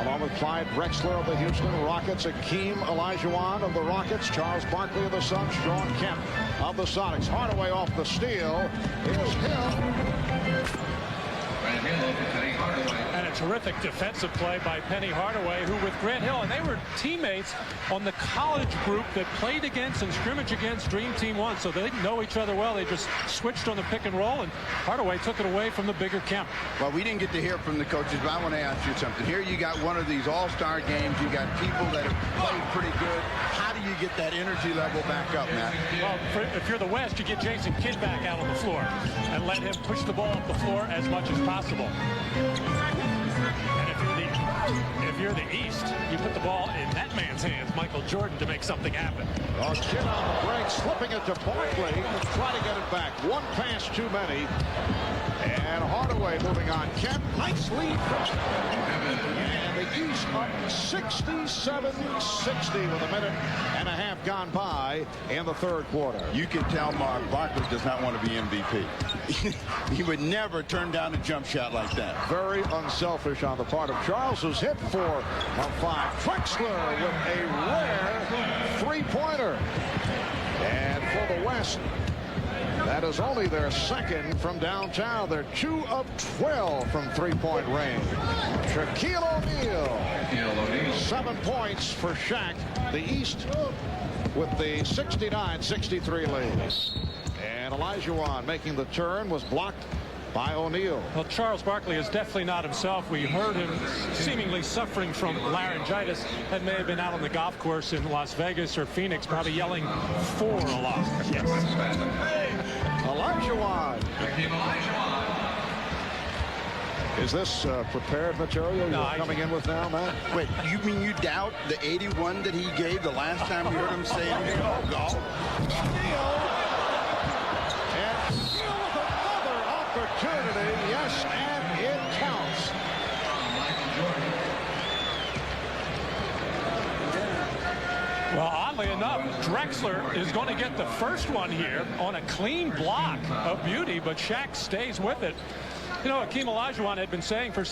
along with Clyde Drexler of the Houston Rockets, Hakeem Olajuwon of the Rockets, Charles Barkley of the Suns, Sean Kemp of the Sonics. Hardaway off the steal. Here's Hill. And a terrific defensive play by Penny Hardaway, who with Grant Hill, and they were teammates on the college group that played against and scrimmaged against Dream Team 1, so they didn't know each other well. They just switched on the pick and roll, and Hardaway took it away from the bigger Kemp. Well, we didn't get to hear from the coaches, but I want to ask you something. Here you got one of these all-star games. You got people that have played pretty good. How do you get that energy level back up, Matt? Well, if you're the West, you get Jason Kidd back out on the floor and let him push the ball up the floor as much as possible. And if you're the East, you put the ball in that man's hands, Michael Jordan, to make something happen. Oh, Kidd on the break, slipping it to Barkley. Try to get it back. One pass too many. And Hardaway moving on. Kemp, nice lead. And the East up 67-60 with a minute and a half gone by in the third quarter. You can tell Mark Barkley does not want to be MVP. He would never turn down a jump shot like that. Very unselfish on the part of Charles, who's hit 4 of 5. Drexler with a rare three-pointer. And for the West, that is only their second from downtown. They're 2 of 12 from three-point range. Shaquille O'Neal, 7 points for Shaq. The East with the 69-63 lead. And Olajuwon making the turn was blocked by O'Neal. Well, Charles Barkley is definitely not himself. We heard him seemingly suffering from laryngitis and may have been out on the golf course in Las Vegas or Phoenix, probably yelling "for" a lot. Yes. Olajuwon. Is this prepared material you're coming in with now, Matt? Wait, you mean you doubt the 81 that he gave the last time you heard him say anything about golf? And Steele with another opportunity. Yes, and it counts. Well, oddly enough, Drexler is going to get the first one here on a clean block of beauty, but Shaq stays with it. You know, Hakeem Olajuwon had been saying for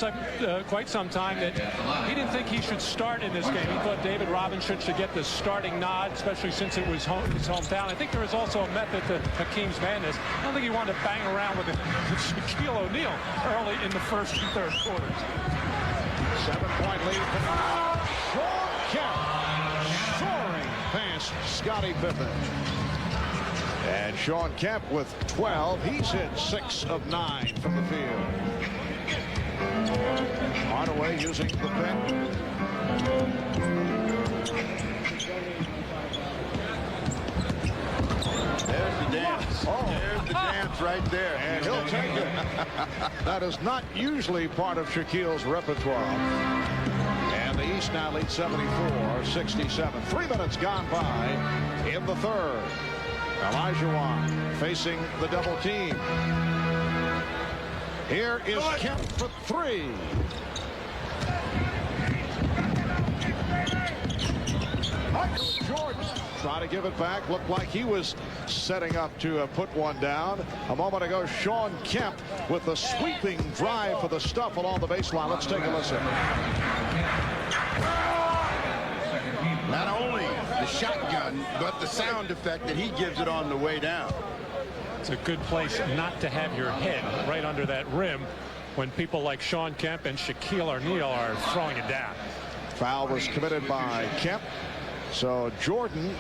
quite some time that he didn't think he should start in this game. He thought David Robinson should get the starting nod, especially since it was his hometown. I think there is also a method to Hakeem's madness. I don't think he wanted to bang around with Shaquille O'Neal early in the first and third quarters. 7-point lead for Sean Kemp. Soaring past Scottie Pippen. And Sean Kemp with 12. He's hit 6 of 9 from the field. Hardaway using the pick. There's the dance. Oh. There's the dance right there. And he'll take it. That is not usually part of Shaquille's repertoire. And the East now leads 74-67. 3 minutes gone by in the third. Olajuwon facing the double team. Here is Kemp for 3. Michael Jordan trying to give it back. Looked like he was setting up to put one down. A moment ago, Sean Kemp with the sweeping drive for the stuff along the baseline. Let's take a listen. Not only the shotgun, but the sound effect that he gives it on the way down. It's a good place not to have your head right under that rim when people like Sean Kemp and Shaquille O'Neal are throwing it down. Foul was committed by Kemp. So Jordan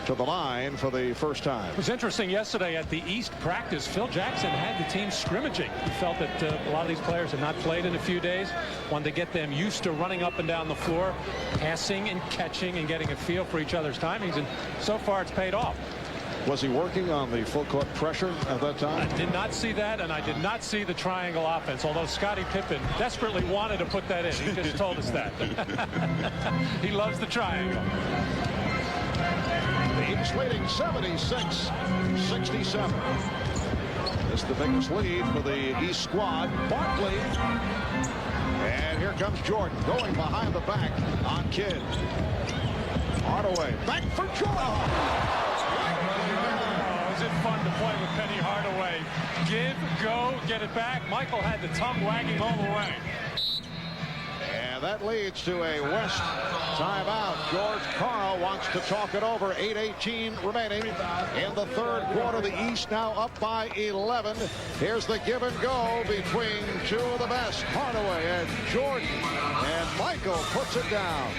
to the line for the first time. It was interesting yesterday at the East practice. Phil Jackson had the team scrimmaging. He felt that a lot of these players had not played in a few days. Wanted to get them used to running up and down the floor, passing and catching and getting a feel for each other's timings. And so far it's paid off. Was he working on the full court pressure at that time? I did not see that, and I did not see the triangle offense, although Scottie Pippen desperately wanted to put that in. He just told us that. He loves the triangle. The East leading 76-67. This is the biggest lead for the East squad. Barkley. And here comes Jordan going behind the back on Kidd. Hardaway back for Jordan. Is it fun to play with Penny Hardaway? Give, go, get it back. Michael had the tongue wagging all the way. And that leads to a West timeout. George Karl wants to talk it over. 8:18 remaining in the third quarter. The East now up by 11. Here's the give and go between two of the best, Hardaway and Jordan. And Michael puts it down.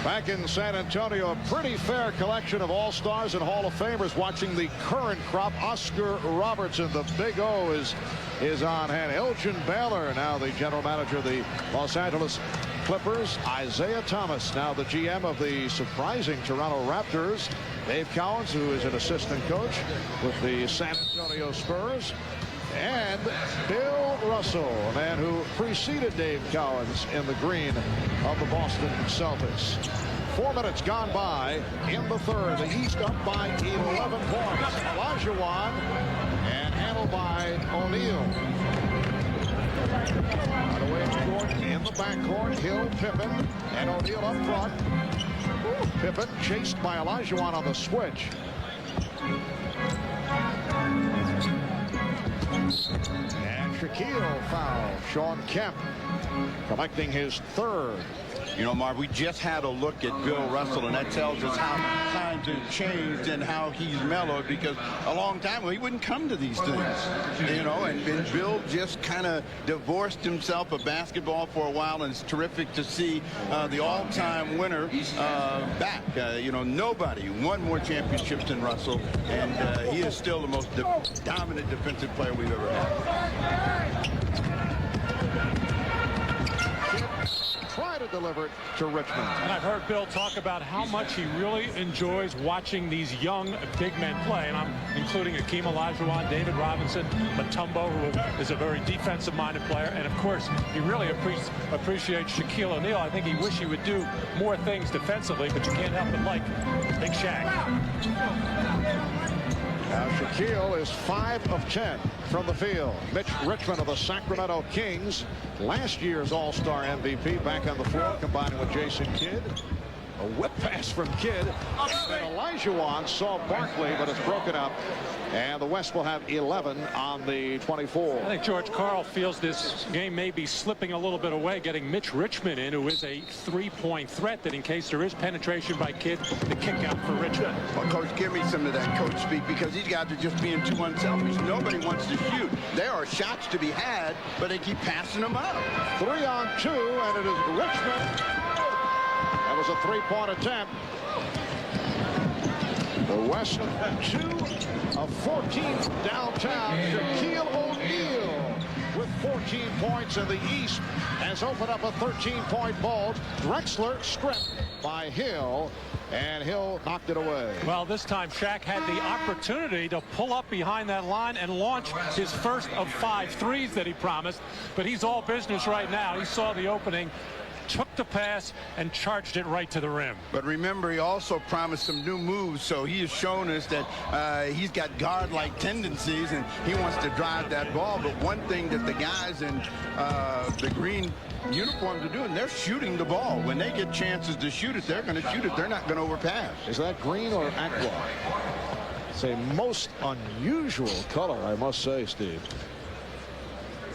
Back in San Antonio, a pretty fair collection of All-Stars and Hall of Famers watching the current crop. Oscar Robertson, the Big O, is on hand. Elgin Baylor, now the general manager of the Los Angeles Clippers. Isaiah Thomas, now the GM of the surprising Toronto Raptors. Dave Cowens, who is an assistant coach with the San Antonio Spurs. And Bill Russell, a man who preceded Dave Cowens in the green of the Boston Celtics. 4 minutes gone by in the third. The East up by 11 points. Olajuwon and handled by O'Neal. Hardaway and Jordan in the backcourt. Hill, Pippen, and O'Neal up front. Pippen chased by Olajuwon on the switch. And Shaquille foul. Sean Kemp collecting his third. You know, Marv, we just had a look at Bill Russell, and that tells us how times have changed and how he's mellowed, because a long time ago he wouldn't come to these things, you know, and Bill just kind of divorced himself of basketball for a while, and it's terrific to see the all-time winner back. You know, nobody won more championships than Russell, and he is still the most dominant defensive player we've ever had. Try to deliver it to Richmond. And I've heard Bill talk about how much he really enjoys watching these young big men play. And I'm including Hakeem Olajuwon, David Robinson, Mutombo, who is a very defensive-minded player. And, of course, he really appreciates Shaquille O'Neal. I think he wished he would do more things defensively, but you can't help but like Big Shaq. Now Shaquille is 5 of 10 from the field. Mitch Richmond of the Sacramento Kings, last year's All-Star MVP, back on the floor combining with Jason Kidd. A whip pass from Kidd. And Olajuwon saw Barkley, but it's broken up. And the West will have 11 on the 24. I think George Karl feels this game may be slipping a little bit away, getting Mitch Richmond in, who is a three-point threat, that in case there is penetration by Kidd, the kick out for Richmond. Well, Coach, give me some of that coach speak, because these guys are just being too unselfish. Nobody wants to shoot. There are shots to be had, but they keep passing them up. 3 on 2, and it is Richmond. That was a 3-point attempt. The West 2 of 14 downtown. Shaquille O'Neal with 14 points, and the East has opened up a 13-point bulge. Drexler stripped by Hill, and Hill knocked it away. Well, this time Shaq had the opportunity to pull up behind that line and launch his first of 5 threes that he promised, but he's all business right now. He saw the opening, took the pass, and charged it right to the rim. But remember, he also promised some new moves, so he has shown us that he's got guard-like tendencies, and he wants to drive that ball. But one thing that the guys in the green uniforms are doing, they're shooting the ball. When they get chances to shoot it, they're going to shoot it. They're not going to overpass. Is that green or aqua? It's a most unusual color, I must say, Steve.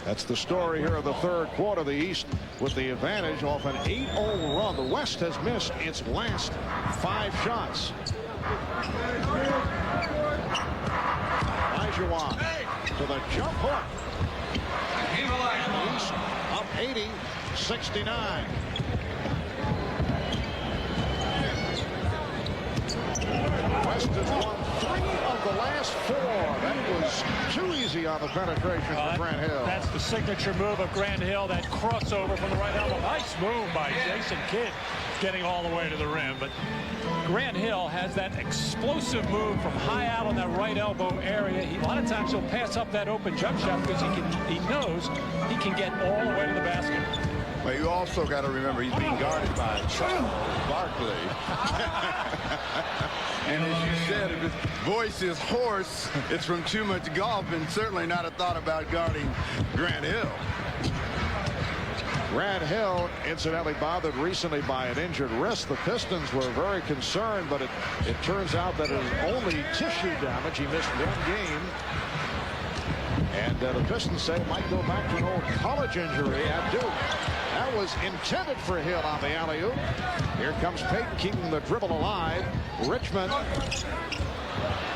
That's the story here of the third quarter. The East with the advantage off an 8-0 run. The West has missed its last 5 shots. Olajuwon to the jump hook. East up 80-69. West has won 3 of the last 4. That was too easy on the penetration for Grant Hill. That's the signature move of Grant Hill, that crossover from the right elbow. Nice move by Jason Kidd, getting all the way to the rim. But Grant Hill has that explosive move from high out on that right elbow area. A lot of times he'll pass up that open jump shot because he knows he can get all the way to the basket. But you also got to remember he's being guarded by Charles Barkley. And as you said, if his voice is hoarse, it's from too much golf, and certainly not a thought about guarding Grant Hill. Grant Hill, incidentally, bothered recently by an injured wrist. The Pistons were very concerned, but it turns out that it was only tissue damage. He missed 1 game. And the Pistons say it might go back to an old college injury at Duke. That was intended for Hill on the alley-oop. Here comes Payton keeping the dribble alive. Richmond.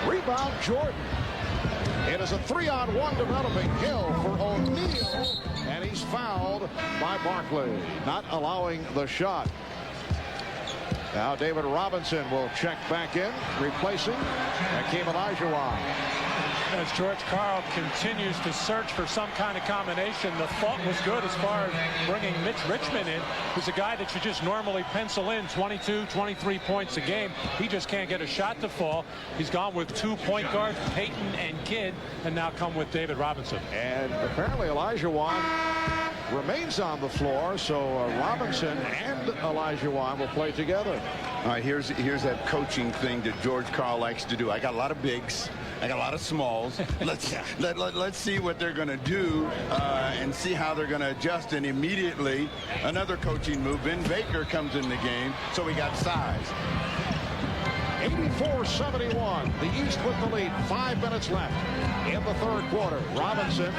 Rebound Jordan. It is a 3-on-1 developing. Hill for O'Neal. And he's fouled by Barkley, not allowing the shot. Now David Robinson will check back in, replacing Hakeem Olajuwon. As George Karl continues to search for some kind of combination, the thought was good as far as bringing Mitch Richmond in, who's a guy that you just normally pencil in 22, 23 points a game. He just can't get a shot to fall. He's gone with 2 point guards, Payton and Kidd, and now come with David Robinson. And apparently Olajuwon remains on the floor, so Robinson and Olajuwon will play together. All right, here's that coaching thing that George Karl likes to do. I got a lot of bigs. I got a lot of smalls. Let's see what they're going to do and see how they're going to adjust. And immediately, another coaching move. Ben Baker comes in the game, so we got size. 84-71. The East with the lead. 5 minutes left in the third quarter. Robinson,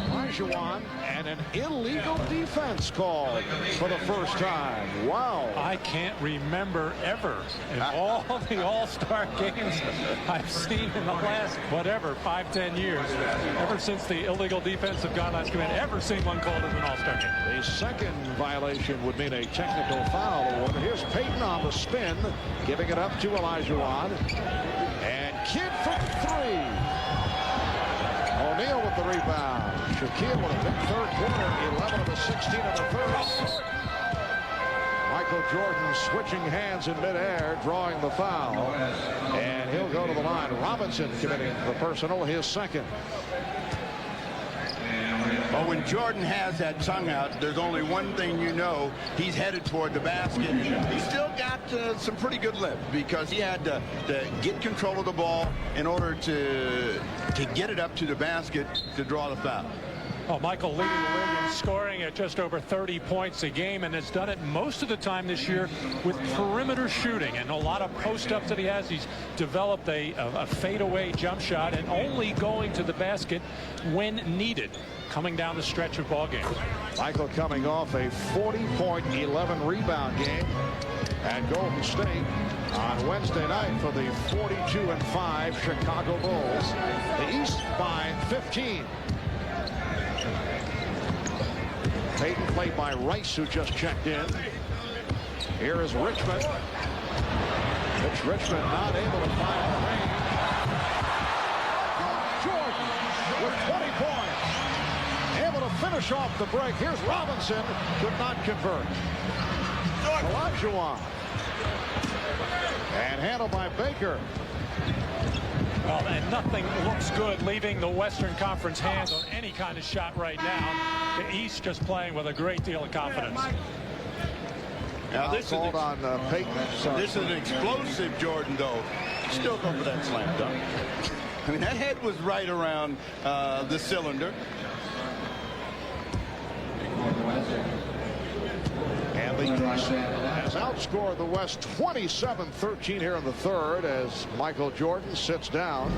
Olajuwon, and an illegal defense called for the first time. Wow. I can't remember ever in all the All-Star games I've seen in the last, whatever, 5-10 years, ever since the illegal defensive guidelines come in, ever seen one called as an All-Star game. The second violation would mean a technical foul award. Here's Payton on the spin, giving it up to Olajuwon. And Kidd for 3. O'Neal with the rebound. Shaquille with a big third quarter, 11 of the 16 in the third. Michael Jordan switching hands in midair, drawing the foul. And he'll go to the line. Robinson committing the personal, his second. Oh, when Jordan has that tongue out, there's only one thing you know. He's headed toward the basket. He's still got some pretty good lift because he had to get control of the ball in order to get it up to the basket to draw the foul. Oh, Michael leading the league in scoring at just over 30 points a game, and has done it most of the time this year with perimeter shooting and a lot of post-ups that he has. He's developed a fadeaway jump shot and only going to the basket when needed, coming down the stretch of ball games. Michael coming off a 40-point, 11-rebound game at Golden State on Wednesday night for the 42-5 Chicago Bulls. The East by 15. Payton played by Rice, who just checked in. Here is Richmond. It's Richmond not able to find the range. Jordan with 20 points. Able to finish off the break. Here's Robinson, could not convert. Olajuwon. And handled by Baker. Well, and nothing looks good leaving the Western Conference hands on any kind of shot right now. The East just playing with a great deal of confidence. Now this called on Payton. This is an explosive Jordan, though. Still go for that slam dunk. I mean, that head was right around the cylinder. And the East has outscored the West 27-13 here in the third as Michael Jordan sits down.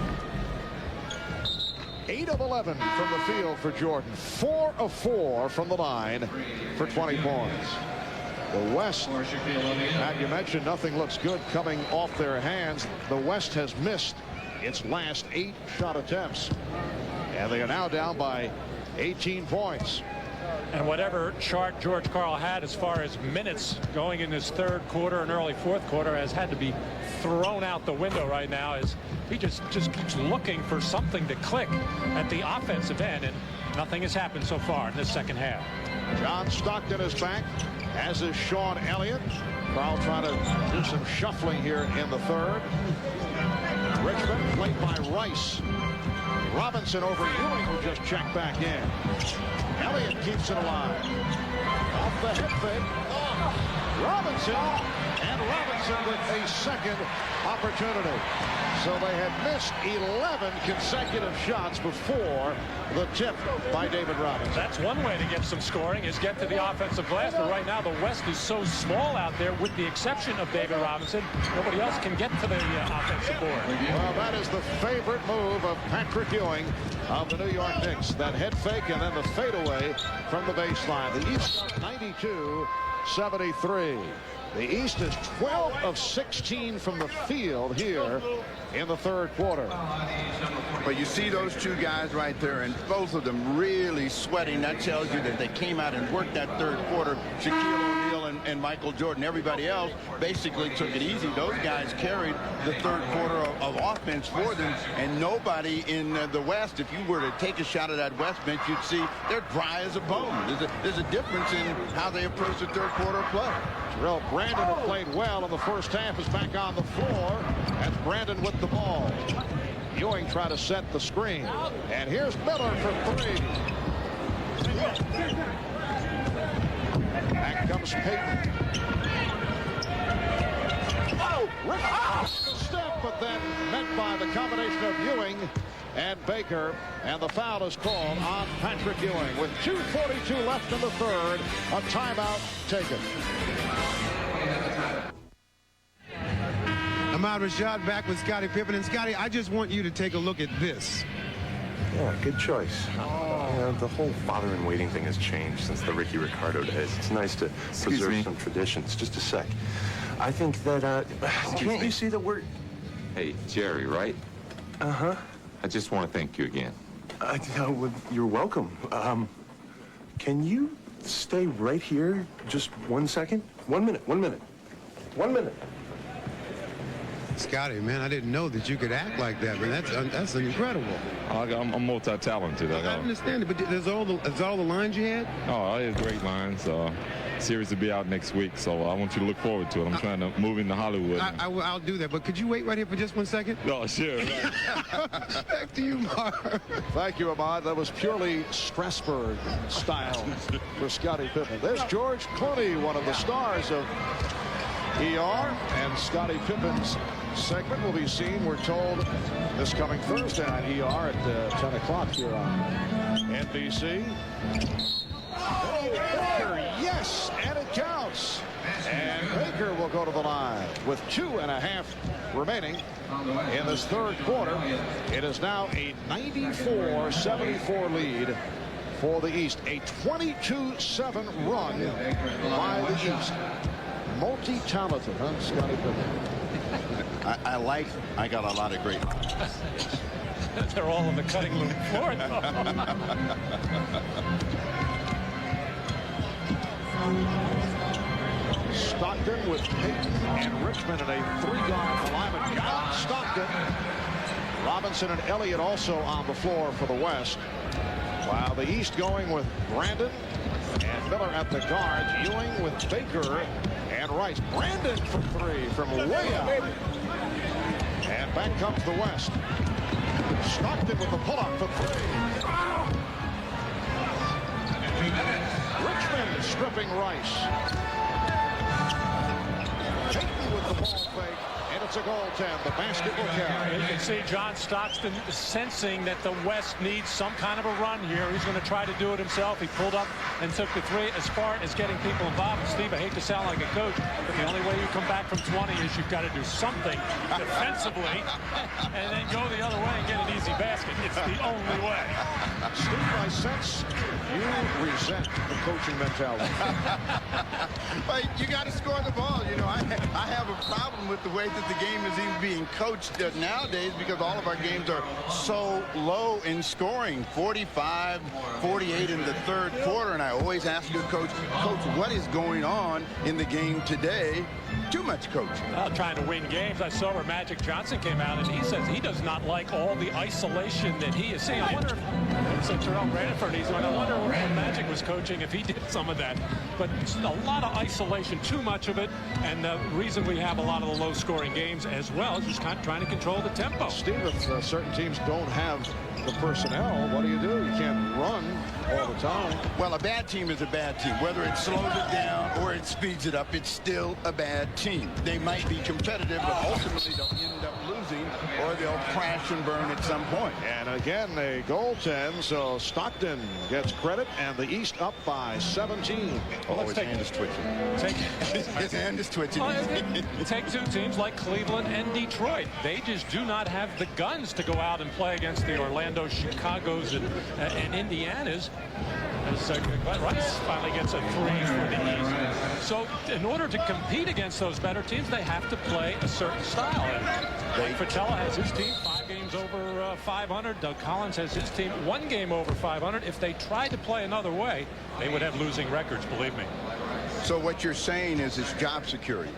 8 of 11 from the field for Jordan. 4 of 4 from the line for 20 points. The West, Matt, you mentioned nothing looks good coming off their hands. The West has missed its last 8 shot attempts. And they are now down by 18 points. And whatever chart George Karl had as far as minutes going in his third quarter and early fourth quarter has had to be thrown out the window right now, as he just keeps looking for something to click at the offensive end, and nothing has happened so far in this second half. John Stockton is back, as is Sean Elliott. Karl trying to do some shuffling here in the third. Richmond played by Rice. Robinson over Ewing, who just checked back in. Elliott keeps it alive. Off the hip fake. Robinson. And Robinson with a second opportunity. So they had missed 11 consecutive shots before the tip by David Robinson. That's one way to get some scoring, is get to the offensive glass. But right now the West is so small out there, with the exception of David Robinson. Nobody else can get to the offensive board. Well, that is the favorite move of Patrick Ewing of the New York Knicks. That head fake and then the fadeaway from the baseline. The East 92-73. The East is 12 of 16 from the field here in the third quarter. But you see those two guys right there, and both of them really sweating. That tells you that they came out and worked that third quarter. Shaquille O'Neal and Michael Jordan, everybody else basically took it easy. Those guys carried the third quarter of offense for them, and nobody in the West, if you were to take a shot at that West bench, you'd see they're dry as a bone. There's a difference in how they approach the third quarter of play. Terrell Brandon, who played well in the first half, is back on the floor. That's Brandon with the ball. Ewing trying to set the screen. And here's Miller for three. Back comes Payton. Oh, Rick step, but then met by the combination of Ewing and Baker, and the foul is called on Patrick Ewing with 2:42 left in the third. A timeout taken. Ahmad Rashad back with Scottie Pippen. And Scottie, I just want you to take a look at this. Yeah, good choice. The whole father-in-waiting thing has changed since the Ricky Ricardo days. It's nice to preserve some traditions. Just a sec. I think that, can't you see that we're... Hey, Jerry, right? Uh-huh. I just want to thank you again. You're welcome. Can you stay right here just 1 second? 1 minute, 1 minute. 1 minute. Scottie, man, I didn't know that you could act like that, man. That's incredible. I'm multi-talented. I understand it, but is all the lines you had? Oh, I had great lines. Series will be out next week, so I want you to look forward to it. I'm trying to move into Hollywood. I'll do that, but could you wait right here for just 1 second? Oh, sure. Back to you, Mark. Thank you, Ahmad. That was purely Strasburg style for Scottie Pippen. There's George Clooney, one of the stars of ER, and Scottie Pippen's segment will be seen, we're told, this coming Thursday on ER at 10 o'clock here on NBC. Oh, Baker, yes, and it counts. And Baker will go to the line with 2.5 remaining in this third quarter. It is now a 94-74 lead for the East. A 22-7 run by the East. Multi-talented, huh, Scottie Pippen? I got a lot of great. They're all on the cutting room floor, though. Stockton with Payton and Richmond in a 3-guard alignment. John Stockton. Robinson and Elliott also on the floor for the West. While the East going with Brandon and Miller at the guards. Ewing with Baker and Rice. Brandon for three from way out. And back comes the West. Stockton with the pull-up for three. Richmond stripping Rice. Payton with the ball fake. And it's a goaltend. The basket will carry. You can see John Stockton sensing that the West needs some kind of a run here. He's going to try to do it himself. He pulled up and took the three. As far as getting people involved, and Steve, I hate to sound like a coach, but the only way you come back from 20 is you've got to do something defensively and then go the other way and get an easy basket. It's the only way. Steve, I sense you resent the coaching mentality. But you got to score the ball. You know, I have a problem with the way that the game is even being coached nowadays because all of our games are so low in scoring, 45, 48 in the third quarter. And I always ask your coach, what is going on in the game today? Too much coaching. Trying to win games. I saw where Magic Johnson came out, and he says he does not like all the isolation that he is seeing. I wonder if Terrell Brandford, I wonder when Magic was coaching if he did some of that. But a lot of isolation, too much of it, and the reason we have a lot of the low-scoring games as well is just kind of trying to control the tempo. Steve, if certain teams don't have the personnel, what do? You can't run all the time. Well, a bad team is a bad team. Whether it slows it down or it speeds it up, it's still a bad team. They might be competitive, but ultimately they'll end up losing or they'll crash and burn at some point. And again, a goaltend, so Stockton gets credit, and the East up by 17. Oh, his hand is twitching. His hand is twitching. Take two teams like Cleveland and Detroit. They just do not have the guns to go out and play against the Orlando, Chicagos, and Indianas. As Rice finally gets a 3 for the East. So in order to compete against those better teams, they have to play a certain style. And Fatella has his team 5 games over 500. Doug Collins has his team 1 game over 500. If they tried to play another way, they would have losing records, believe me. So what you're saying is it's job security.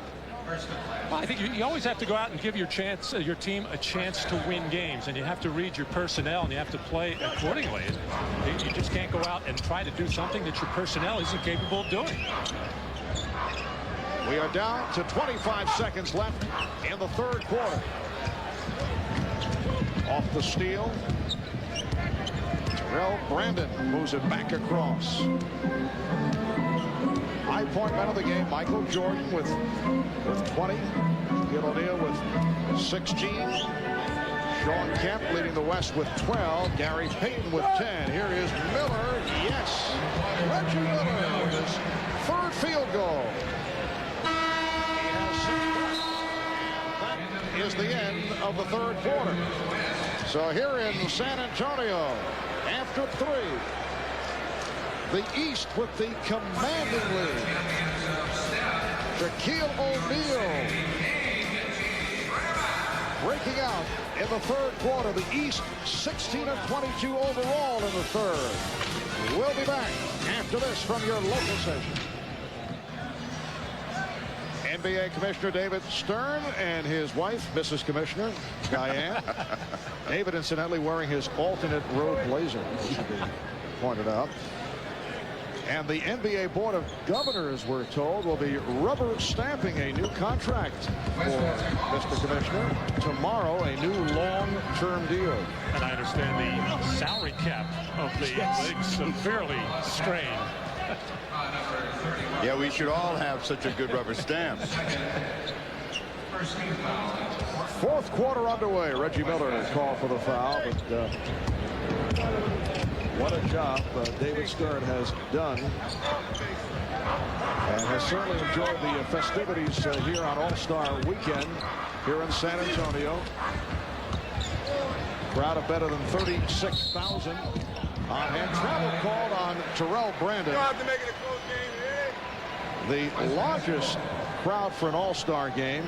Well, I think you always have to go out and give your team a chance to win games, and you have to read your personnel and you have to play accordingly. You just can't go out and try to do something that your personnel isn't capable of doing. We are down to 25 seconds left in the third quarter. Off the steal, Terrell Brandon moves it back across. High point man of the game, Michael Jordan with 20. Shaquille O'Neal with 16. Sean Kemp leading the West with 12. Gary Payton with 10. Here is Miller. Yes. Reggie Miller with his 3rd field goal. He has 6 points. That is the end of the third quarter. So here in San Antonio, after 3. The East with the commanding lead. Shaquille O'Neal breaking out in the third quarter. The East 16 of 22 overall in the third. We'll be back after this from your local station. NBA Commissioner David Stern and his wife, Mrs. Commissioner Diane. David, incidentally, wearing his alternate road blazer, should be pointed out. And the NBA Board of Governors, we're told, will be rubber stamping a new contract for Mr. Commissioner. Tomorrow, a new long-term deal. And I understand the salary cap of the league severely strained. Yeah, we should all have such a good rubber stamp. Fourth quarter underway. Reggie Miller called for the foul, but what a job David Stern has done, and has certainly enjoyed the festivities here on All-Star Weekend here in San Antonio. Crowd of better than 36,000 on hand. Travel called on Terrell Brandon. The largest crowd for an All-Star game,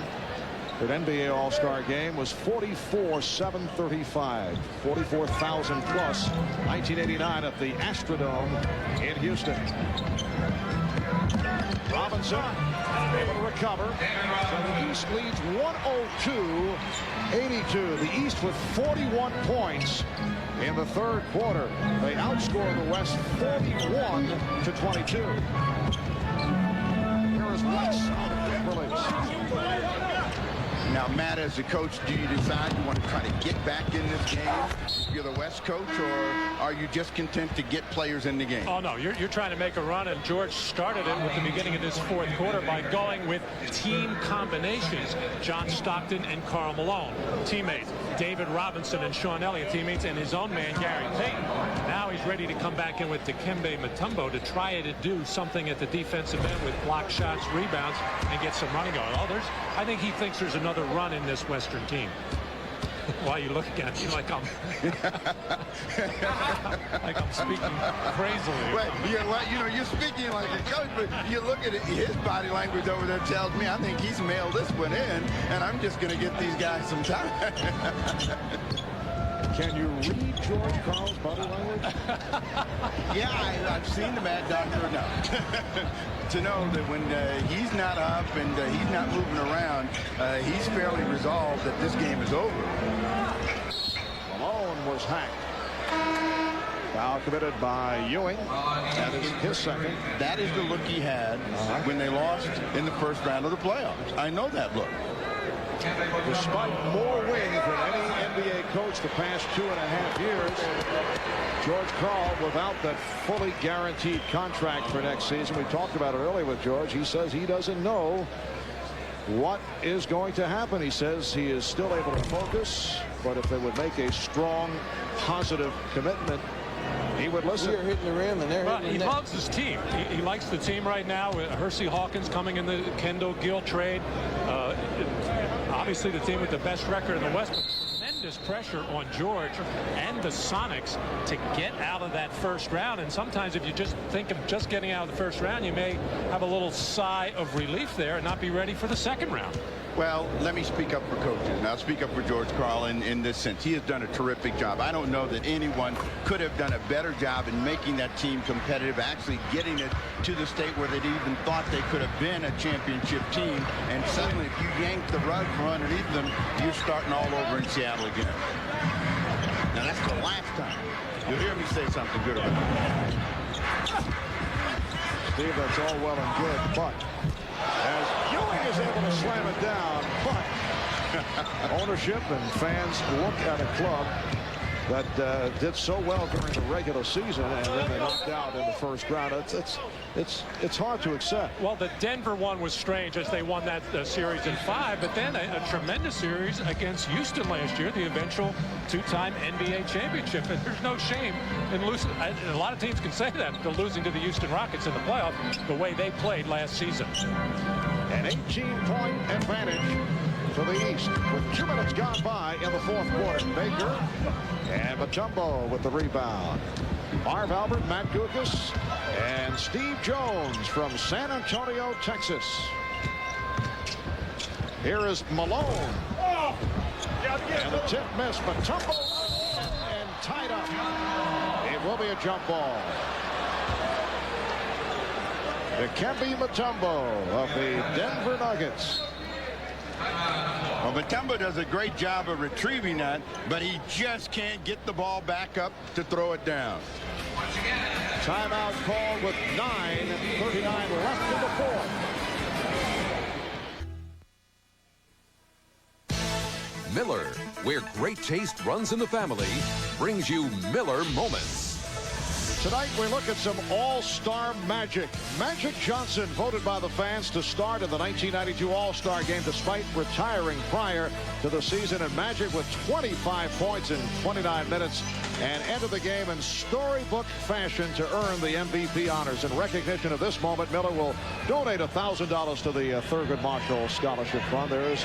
an NBA All-Star game, was 44,735. 44,000 plus 1989 at the Astrodome in Houston. Robinson able to recover. So the East leads 102-82. The East with 41 points in the third quarter. They outscore the West 41-22. Here is Rice on the quick release. Now, Matt, as a coach, do you decide you want to try to get back in this game if you're the West coach, or are you just content to get players in the game? Oh, no, you're trying to make a run, and George started it with the beginning of this fourth quarter by going with team combinations. John Stockton and Karl Malone, teammates. David Robinson and Sean Elliott, teammates, and his own man, Gary Payton. Now he's ready to come back in with Dikembe Mutombo to try to do something at the defensive end with block shots, rebounds, and get some running going. I think he thinks there's another run in this Western team. Why are you looking at me like I'm like I'm speaking crazily? Well, you're speaking like a coach, but you look at his body language over there tells me I think he's mailed this one in, and I'm just going to get these guys some time. Can you read George Karl's body language? Yeah, I've seen the Mad Doctor enough to know that when he's not up and he's not moving around, he's fairly resolved that this game is over. Malone was hacked. Foul committed by Ewing. That is his second. That is the look he had when they lost in the first round of the playoffs. I know that look. Despite more wins than any NBA coach the past 2.5 years, George Karl without that fully guaranteed contract for next season. We talked about it earlier with George. He says he doesn't know what is going to happen. He says he is still able to focus, but if they would make a strong, positive commitment, he would listen. You're hitting the rim, and they're hitting He the loves his team. He likes the team right now with Hersey Hawkins coming in the Kendall Gill trade. Obviously the team with the best record in the West, but tremendous pressure on George and the Sonics to get out of that first round. And sometimes if you just think of just getting out of the first round, you may have a little sigh of relief there and not be ready for the second round. Well, let me speak up for coaches, and I'll speak up for George Karl in this sense. He has done a terrific job. I don't know that anyone could have done a better job in making that team competitive, actually getting it to the state where they'd even thought they could have been a championship team. And suddenly, if you yank the rug from underneath them, you're starting all over in Seattle again. Now, that's the last time you'll hear me say something good about it. Steve, that's all well and good, but as Ewing is able to slam it down, but ownership and fans look at a club that did so well during the regular season, and then they knocked out in the first round. It's hard to accept. Well, the Denver one was strange as they won that series in 5, but then a tremendous series against Houston last year, the eventual two-time NBA championship. And there's no shame in losing. A lot of teams can say that, they're losing to the Houston Rockets in the playoff the way they played last season. An 18-point advantage to the East with 2 minutes gone by in the fourth quarter. Baker and Mutombo with the rebound. Marv Albert, Matt Guokas, and Steve Jones from San Antonio, Texas. Here is Malone. And the tip missed. Mutombo and tied up. It will be a jump ball. Dikembe Mutombo of the Denver Nuggets. Well, Mutombo does a great job of retrieving that, but he just can't get the ball back up to throw it down. Timeout called with 9:39 left in the fourth. Miller, where great taste runs in the family, brings you Miller Moments. Tonight we look at some all-star magic. Magic Johnson voted by the fans to start in the 1992 All-Star game despite retiring prior to the season. And Magic with 25 points in 29 minutes and ended the game in storybook fashion to earn the MVP honors. In recognition of this moment, Miller will donate $1,000 to the Thurgood Marshall Scholarship Fund. There's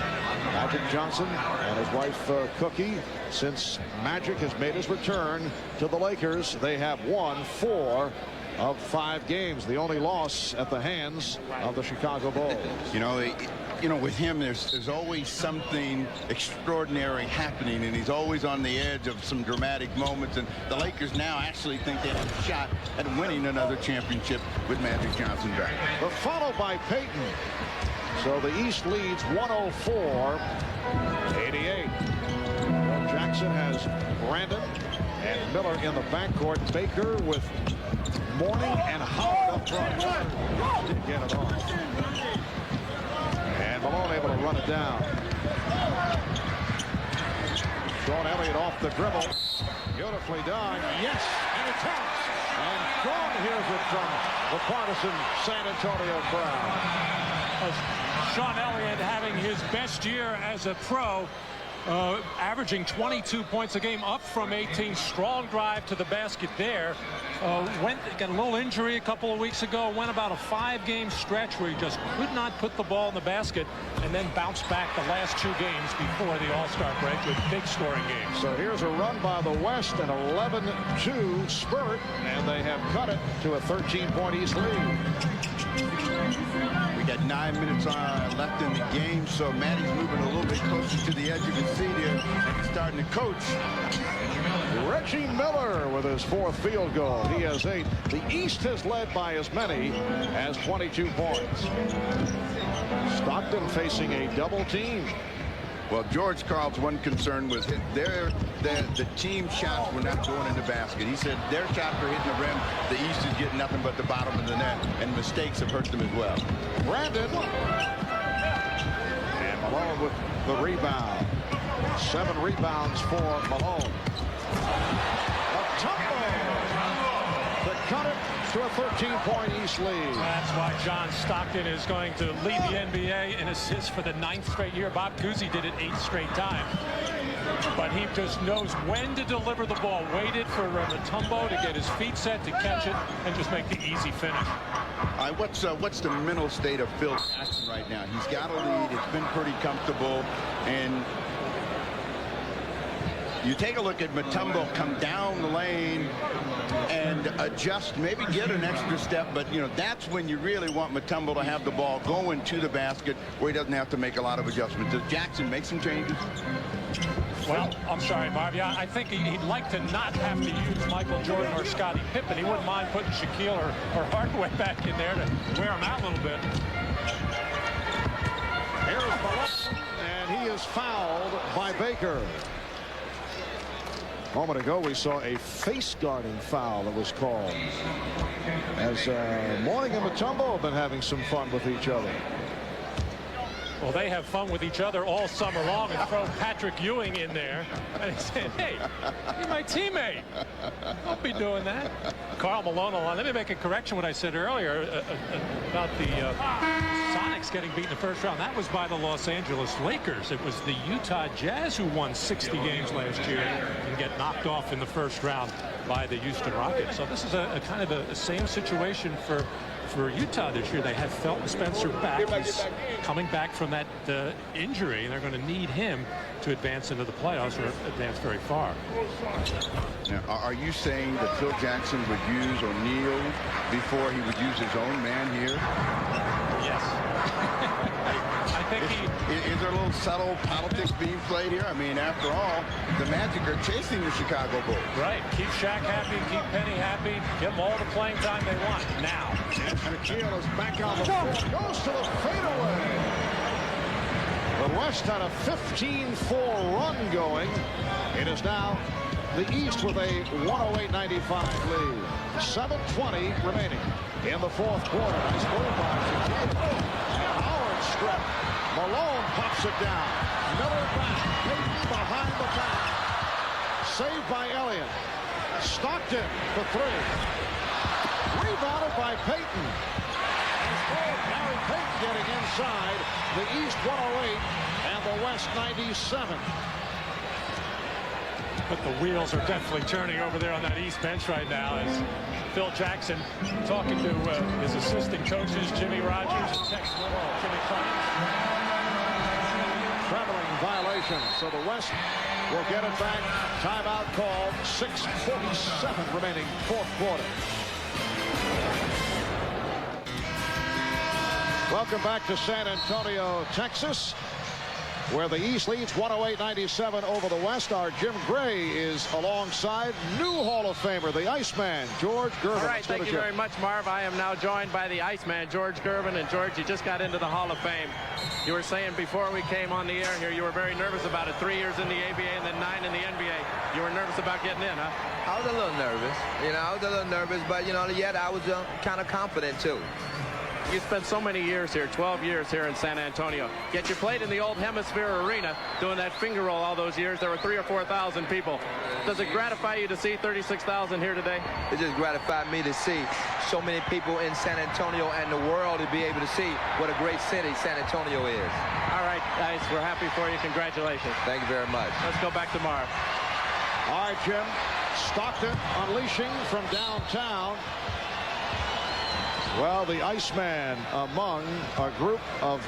Magic Johnson and his wife Cookie. Since Magic has made his return to the Lakers, they have won 4 of 5 games. The only loss at the hands of the Chicago Bulls. You know, with him, there's always something extraordinary happening, and he's always on the edge of some dramatic moments. And the Lakers now actually think they have a shot at winning another championship with Magic Johnson back. But followed by Payton. So the East leads 104-88. Jackson has Brandon and Miller in the backcourt. Baker with Mourning and Howard up front. Didn't get it off. And Malone able to run it down. Sean Elliott off the dribble. Beautifully done. Yes, and it counts. And Sean hears it from the partisan San Antonio crowd. Sean Elliott having his best year as a pro. averaging 22 points a game, up from 18. Strong drive to the basket there. Got a little injury a couple of weeks ago. Went about a 5-game stretch where he just could not put the ball in the basket, and then bounced back the last 2 games before the All-Star break with big scoring games. So here's a run by the West, an 11-2 spurt, and they have cut it to a 13-point East lead. We got 9 minutes left in the game, so Matty's moving a little bit closer to the edge of his seat here, and he's starting to coach. Reggie Miller with his 4th field goal. He has 8. The East has led by as many as 22 points. Stockton facing a double team. Well, George Karl's one concern was the team shots were not going in the basket. He said their shots are hitting the rim. The East is getting nothing but the bottom of the net, and mistakes have hurt them as well. Brandon. And Malone with the rebound. 7 rebounds for Malone. Mutombo to cut it to a 13-point East lead. That's why John Stockton is going to lead the NBA in assists for the 9th straight year. Bob Cousy did it 8 straight times. But he just knows when to deliver the ball. Waited for Mutombo to get his feet set to catch it and just make the easy finish. What's the mental state of Phil Jackson right now? He's got a lead. It's been pretty comfortable, and you take a look at Mutombo come down the lane and adjust, maybe get an extra step, but that's when you really want Mutombo to have the ball going to the basket where he doesn't have to make a lot of adjustments. Does Jackson make some changes? Well, I'm sorry, Marv. Yeah, I think he'd like to not have to use Michael Jordan or Scottie Pippen. He wouldn't mind putting Shaquille or Hardaway back in there to wear him out a little bit. Here's Malone, and he is fouled by Baker. A moment ago, we saw a face-guarding foul that was called, as Mourning and Mutombo have been having some fun with each other. Well, they have fun with each other all summer long, and throw Patrick Ewing in there and say, hey, you're my teammate. Don't be doing that. Karl Malone on. Let me make a correction what I said earlier about the Sonics getting beat in the first round. That was by the Los Angeles Lakers. It was the Utah Jazz who won 60 games last year and get knocked off in the first round by the Houston Rockets. So this is a kind of a same situation for Utah this year. They have Felton Spencer back. He's coming back from that injury, and they're going to need him to advance into the playoffs or advance very far. Now, are you saying that Phil Jackson would use O'Neal before he would use his own man here? Yes. I think is there a little subtle politics being played here? I mean, after all, the Magic are chasing the Chicago Bulls. Right. Keep Shaq happy, keep Penny happy, give them all the playing time they want now. And Shaquille is back on the floor, goes to the fadeaway. The West had a 15-4 run going. It is now the East with a 108-95 lead. 7:20 remaining in the 4th quarter. Nice ball by Shaquille. Howard strip. Malone pops it down. Miller back. Payton behind the back. Saved by Elliott. Stockton for 3. Rebounded by Payton. Gary Payton getting inside. The East 108 and the West 97. But the wheels are definitely turning over there on that East bench right now as Phil Jackson talking to his assistant coaches, Jimmy Rogers and Tex Winter, Jimmy Collins. Traveling violation, so the West will get it back. Timeout called. 6:47 remaining 4th quarter. Welcome back to San Antonio, Texas, where the East leads 108-97 over the West. Our Jim Gray is alongside new Hall of Famer, the Iceman, George Gervin. All right, thank you very much, Marv. I am now joined by the Iceman, George Gervin. And George, you just got into the Hall of Fame. You were saying before we came on the air here, you were very nervous about it. 3 years in the ABA and then 9 in the NBA. You were nervous about getting in, huh? I was a little nervous. But, yet I was kind of confident, too. You spent so many years here, 12 years here in San Antonio. Yet you played in the old Hemisphere Arena doing that finger roll all those years. There were 3,000 or 4,000 people. Does it gratify you to see 36,000 here today? It just gratified me to see so many people in San Antonio and the world to be able to see what a great city San Antonio is. All right, guys, we're happy for you. Congratulations. Thank you very much. Let's go back to Marv. All right, Jim. Stockton unleashing from downtown. Well, the Iceman among a group of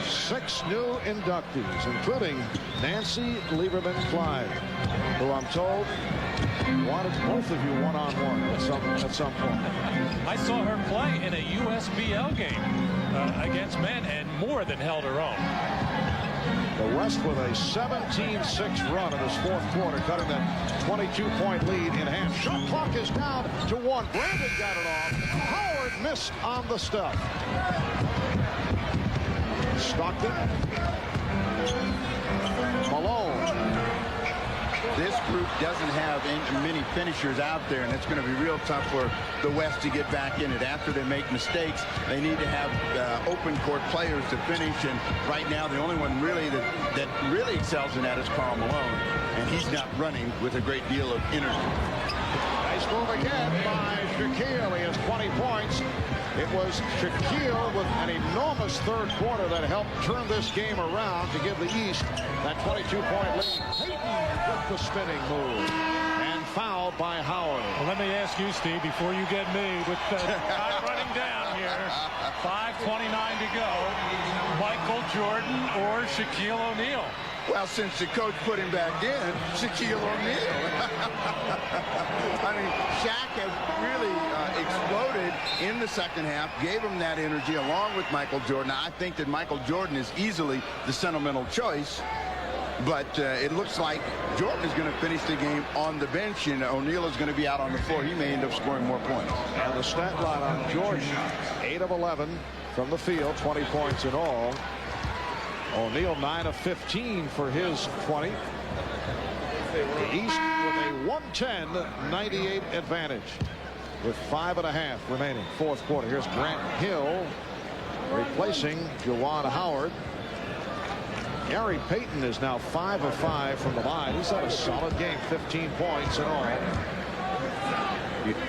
6 new inductees, including Nancy Lieberman-Clyde, who I'm told wanted both of you one-on-one at some point. I saw her play in a USBL game against men and more than held her own. The West with a 17-6 run in his 4th quarter, cutting that 22-point lead in half. Shot clock is down to 1. Brandon got it off. Howard missed on the stuff. Stockton. Malone. This group doesn't have many finishers out there, and it's going to be real tough for the West to get back in it. After they make mistakes, they need to have open court players to finish, and right now the only one really that really excels in that is Karl Malone, and he's not running with a great deal of energy. Nice move again by Shaquille. He has 20 points. It was Shaquille with an enormous 3rd quarter that helped turn this game around to give the East that 22-point lead. Payton with the spinning move and fouled by Howard. Well, let me ask you, Steve, before you get me with the time running down here, 5:29 to go, Michael Jordan or Shaquille O'Neal? Well, since the coach put him back in, Shaquille O'Neal. I mean, Shaq has really exploded in the 2nd half, gave him that energy along with Michael Jordan. I think that Michael Jordan is easily the sentimental choice, but it looks like Jordan is going to finish the game on the bench, and O'Neal is going to be out on the floor. He may end up scoring more points. And the stat line on Jordan, 8 of 11 from the field, 20 points in all. O'Neal 9 of 15 for his 20. The East with a 110-98 advantage with 5.5 remaining, 4th quarter. Here's Grant Hill replacing Juwan Howard. Gary Payton is now 5 of 5 from the line. He's had a solid game, 15 points in all.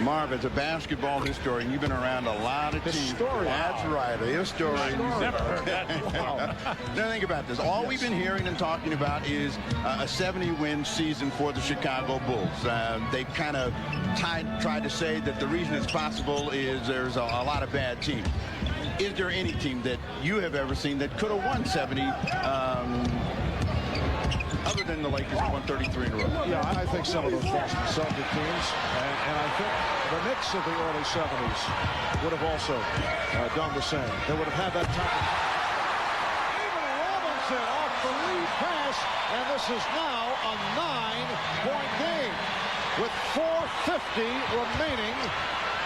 Marv, as a basketball historian, you've been around a lot of teams. Historian. That's right, a historian. Never heard that. Wow. Now think about this. All we've been hearing and talking about is a 70-win season for the Chicago Bulls. They've kind of tried to say that the reason it's possible is there's a lot of bad teams. Is there any team that you have ever seen that could have won 70 other than the Lakers who won 33 in a row? Yeah, I think some of those Boston Celtics teams, and I think the Knicks of the early 70s would have also done the same. They would have had that time. Even Robinson off the lead pass, and this is now a 9-point game with 4:50 remaining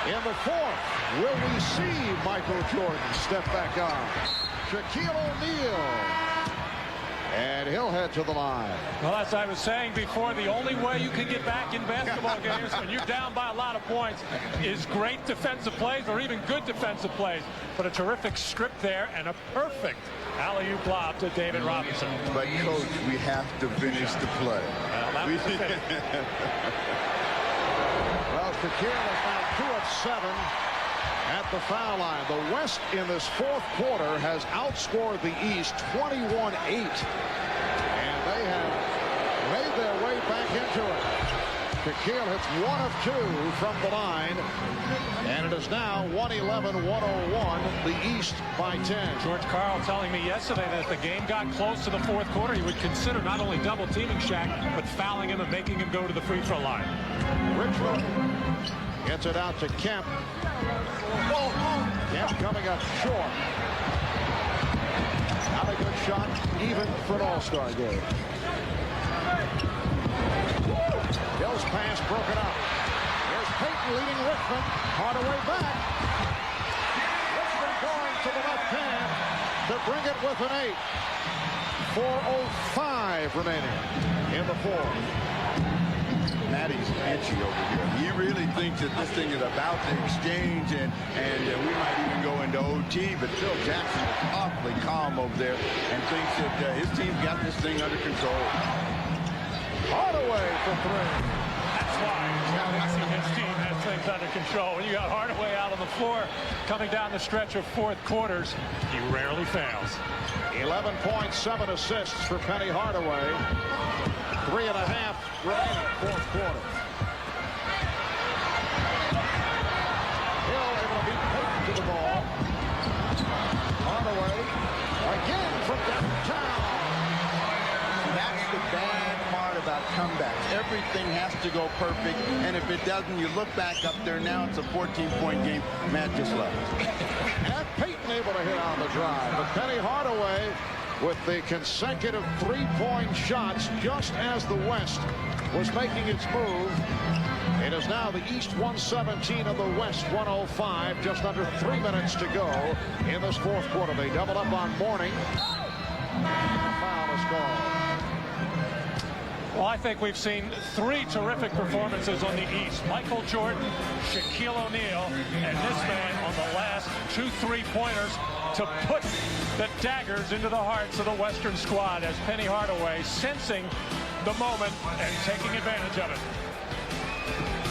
in the 4th. Will we see Michael Jordan step back on? Shaquille O'Neal. And he'll head to the line. Well, as I was saying before, the only way you can get back in basketball games when you're down by a lot of points is great defensive plays or even good defensive plays. But a terrific strip there and a perfect alley-oop lob to David Robinson. But, Coach, we have to finish the play. Well, Shaquille is now 2 of 7 at the foul line. The West in this 4th quarter has outscored the East 21-8. And they have made their way back into it. Shaquille hits 1 of 2 from the line. And it is now 111-101, the East by 10. George Karl telling me yesterday that if the game got close to the 4th quarter, he would consider not only double-teaming Shaq, but fouling him and making him go to the free throw line. Richmond gets it out to Kemp. Kemp coming up short. Not a good shot, even for an all-star game. Hill's pass broken up. Here's Payton leading Richmond. Hardaway back. Richmond going to the left hand to bring it with an 8. 4:05 remaining in the 4th. Matty's itchy over here. He really thinks that this thing is about the exchange, and we might even go into OT, but Phil Jackson is awfully calm over there and thinks that his team's got this thing under control. Hardaway for three. That's why his team has things under control. When you got Hardaway out on the floor coming down the stretch of fourth quarters, he rarely fails. 11 points, 7 assists for Penny Hardaway. 3.5 remaining fourth quarter. Hill able to beat Payton to the ball. Hardaway again from downtown. That's the bad part about comebacks. Everything has to go perfect, and if it doesn't, you look back up there. Now it's a 14-point game. Matt just left. And Payton able to hit on the drive. But Penny Hardaway with the consecutive three-point shots just as the West was making its move. It is now the East 117 and the West 105. Just under 3 minutes to go in this fourth quarter. They double up on Mourning. Foul is called. Well, I think we've seen three terrific performances on the East. Michael Jordan, Shaquille O'Neal, and this man on the last 2 3-pointers to put the daggers into the hearts of the Western squad as Penny Hardaway sensing the moment and taking advantage of it.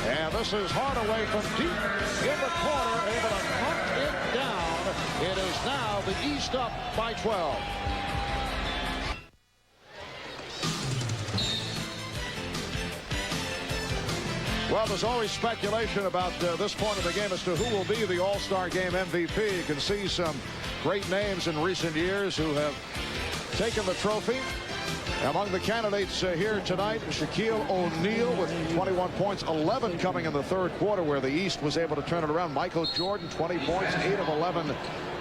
And this is Hardaway from deep in the corner, able to knock it down. It is now the East up by 12. Well, there's always speculation about this point of the game as to who will be the All-Star Game MVP. You can see some great names in recent years who have taken the trophy. Among the candidates here tonight, Shaquille O'Neal with 21 points, 11 coming in the third quarter where the East was able to turn it around. Michael Jordan, 20 points, 8 of 11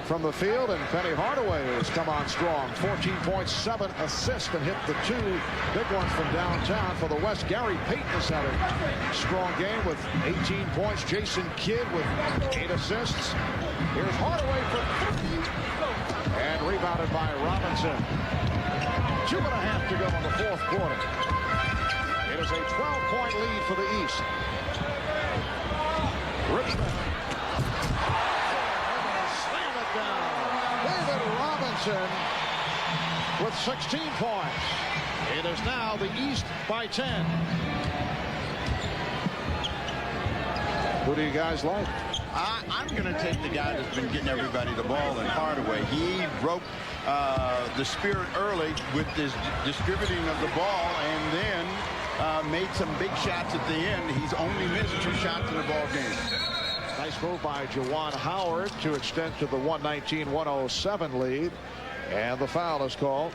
from the field, and Penny Hardaway has come on strong. 14 points, 7 assists, and hit the 2 big ones from downtown for the West. Gary Payton has had a strong game with 18 points. Jason Kidd with 8 assists. Here's Hardaway for 3, and rebounded by Robinson. 2.5 to go in the fourth quarter. It is a 12-point lead for the East. Richmond. David Robinson with 16 points. It is now the East by 10. Who do you guys like? I'm going to take the guy that's been getting everybody the ball in Hardaway. He broke the spirit early with his distributing of the ball and then made some big shots at the end. He's only missed 2 shots in the ball game. Nice move by Juwan Howard to extend to the 119-107 lead. And the foul is called.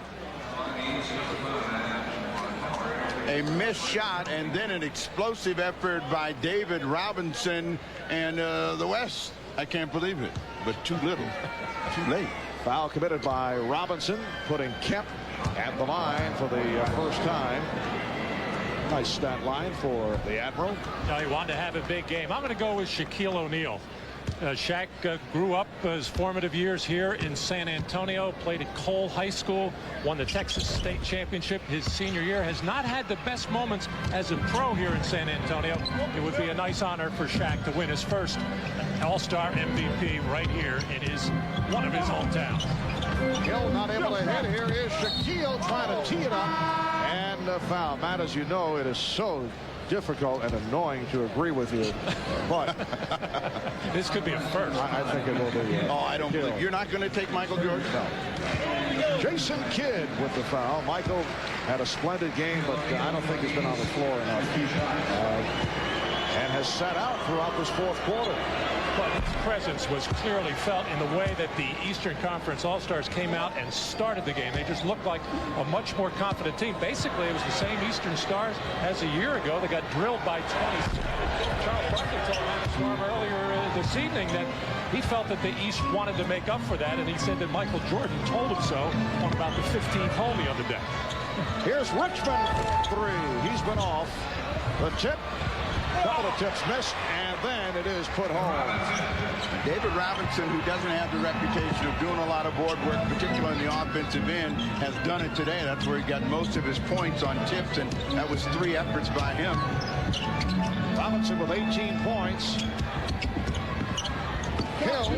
A missed shot and then an explosive effort by David Robinson. And the West, I can't believe it, but too little, too late. Foul committed by Robinson, putting Kemp at the line for the first time. Nice stat line for the Admiral. Now he wanted to have a big game. I'm going to go with Shaquille O'Neal. Shaq grew up his formative years here in San Antonio, played at Cole High School, won the Texas State Championship his senior year, has not had the best moments as a pro here in San Antonio. It would be a nice honor for Shaq to win his first All-Star MVP right here in one of his hometowns. Hill not able to hit. Here is Shaquille trying to tee it up. And a foul. Matt, as you know, it is so difficult and annoying to agree with you, but this could be a first. I think it will be. I don't believe you're not going to take Michael Jordan. No. Jason Kidd with the foul. Michael had a splendid game, but I don't think he's been on the floor enough. And has sat out throughout this fourth quarter. But his presence was clearly felt in the way that the Eastern Conference All-Stars came out and started the game. They just looked like a much more confident team. Basically, it was the same Eastern Stars as a year ago. They got drilled by 20. Charles Barkley told Manny Storm earlier this evening that he felt that the East wanted to make up for that, and he said that Michael Jordan told him so on about the 15th hole the other day. Here's Richmond for 3. He's been off. The tip. Couple of tips missed, and then it is put home. David Robinson, who doesn't have the reputation of doing a lot of board work, particularly in the offensive end, has done it today. That's where he got most of his points on tips, and that was 3 efforts by him. Robinson with 18 points. Hill.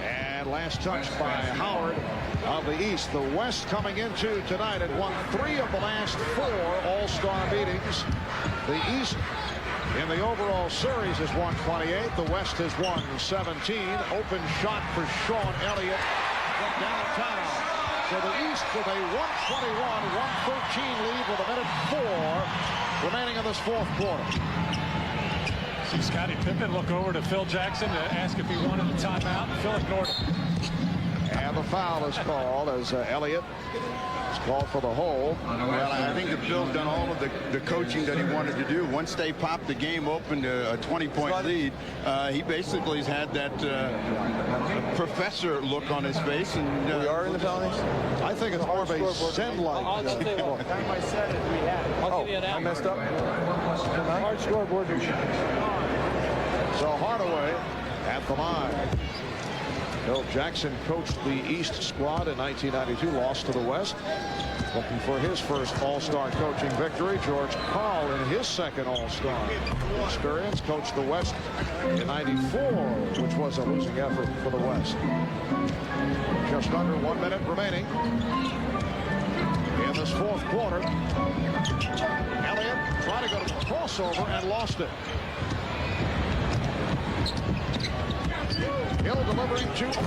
And and last touched by Howard of the East. The West coming into tonight had won 3 of the last 4 All-Star meetings. The East in the overall series has won 28. The West has won 17. Open shot for Sean Elliott from downtown. So the East with a 121-113 lead with a minute 4 remaining in this fourth quarter. See Scottie Pippen look over to Phil Jackson to ask if he wanted a timeout. Phil ignored him. And the foul is called as Elliott is called for the hold. Well, I think that Phil's done all of the coaching that he wanted to do. Once they popped the game open to a 20-point lead, he basically has had that professor look on his face. And We are in the penalties? I think it's more of a Zen-like. I'll just tell you what time I said it, we had it. I'll give you an I messed up. hard scoreboard. So Hardaway at the line. Phil Jackson coached the East squad in 1992, lost to the West. Looking for his first All-Star coaching victory. George Karl in his second All-Star experience. Coached the West in 94, which was a losing effort for the West. Just under 1 minute remaining in this fourth quarter. Elliott tried to go to the crossover and lost it. Hill delivering to... And the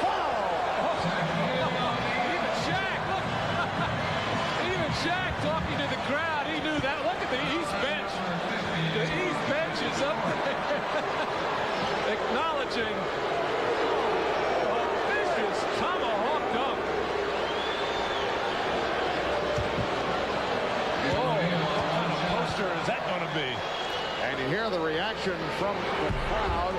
foul! Even Shaq, look. Even Shaq talking to the crowd. He knew that. Look at the East bench. The East bench is up there. Acknowledging a vicious tomahawk dunk. Oh, what kind of poster is that going to be? And you hear the reaction from the crowd.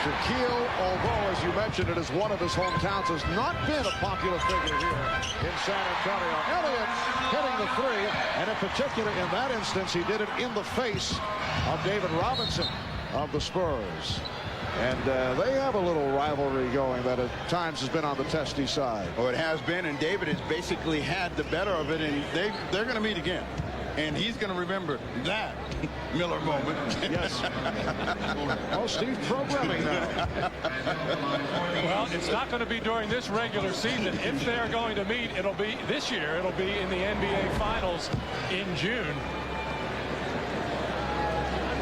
Shaquille, although, as you mentioned, it is one of his hometowns, has not been a popular figure here in San Antonio. Elliott hitting the 3, and in particular, in that instance, he did it in the face of David Robinson of the Spurs. And they have a little rivalry going that at times has been on the testy side. Oh, it has been, and David has basically had the better of it, and they're going to meet again. And he's going to remember that Miller moment. Yes. Oh, Steve programming that. Well, it's not going to be during this regular season. If they're going to meet, it'll be this year. It'll be in the NBA Finals in June.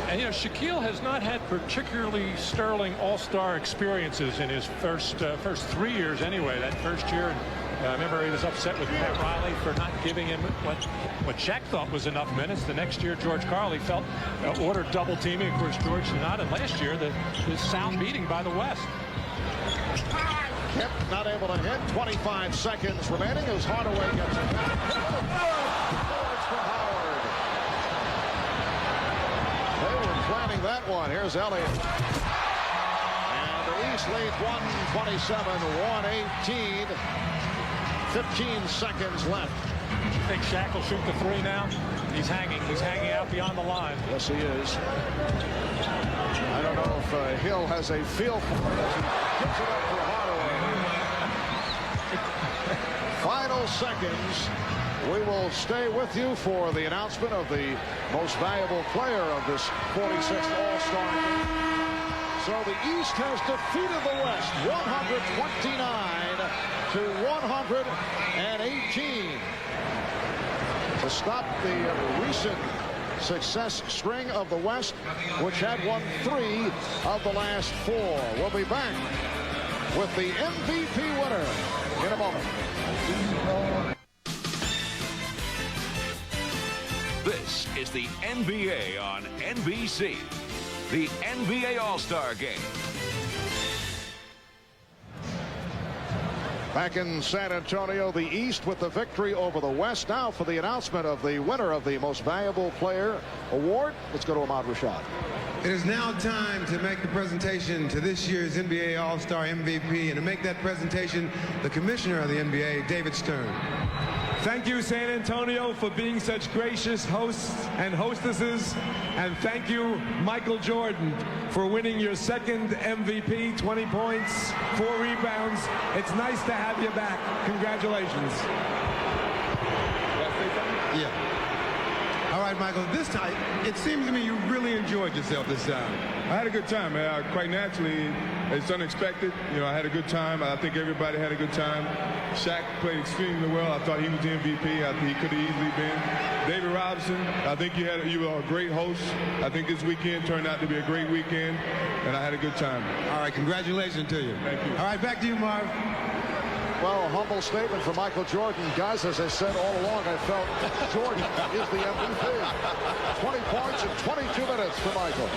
And, you know, Shaquille has not had particularly sterling all-star experiences in his first 3 years anyway. That first year, I remember he was upset with Pat Riley for not giving him what Shaq thought was enough minutes. The next year, George Karl, he felt ordered double teaming. Of course, George did not. And last year, the sound beating by the West. Kemp not able to hit. 25 seconds remaining as Hardaway gets it. It's for Howard. They were planning that one. Here's Elliott. And the East leads 127-118. 15 seconds left. You think Shaq will shoot the 3 now? He's hanging out beyond the line. Yes, he is. I don't know if Hill has a feel for it as he gives it up for Hardaway. Final seconds. We will stay with you for the announcement of the most valuable player of this 46th All-Star game. So the East has defeated the West 129-118 to stop the recent success string of the West, which had won 3 of the last 4. We'll be back with the MVP winner in a moment. This is the NBA on NBC. The NBA All-Star Game. Back in San Antonio, the East with the victory over the West. Now for the announcement of the winner of the Most Valuable Player Award. Let's go to Ahmad Rashad. It is now time to make the presentation to this year's NBA All-Star MVP. And to make that presentation, the commissioner of the NBA, David Stern. Thank you, San Antonio, for being such gracious hosts and hostesses. And thank you, Michael Jordan, for winning your second MVP, 20 points, 4 rebounds. It's nice to have you back. Congratulations. Yeah. All right, Michael. Michael, this time, it seems to me you really enjoyed yourself this time. I had a good time, man. Quite naturally, it's unexpected. You know, I had a good time. I think everybody had a good time. Shaq played extremely well. I thought he was the MVP. I think he could have easily been. David Robinson, I think you were a great host. I think this weekend turned out to be a great weekend, and I had a good time. All right, congratulations to you. Thank you. All right, back to you, Marv. Well, a humble statement from Michael Jordan. Guys, as I said all along, I felt Jordan is the MVP. 20 points in 22 minutes for Michael.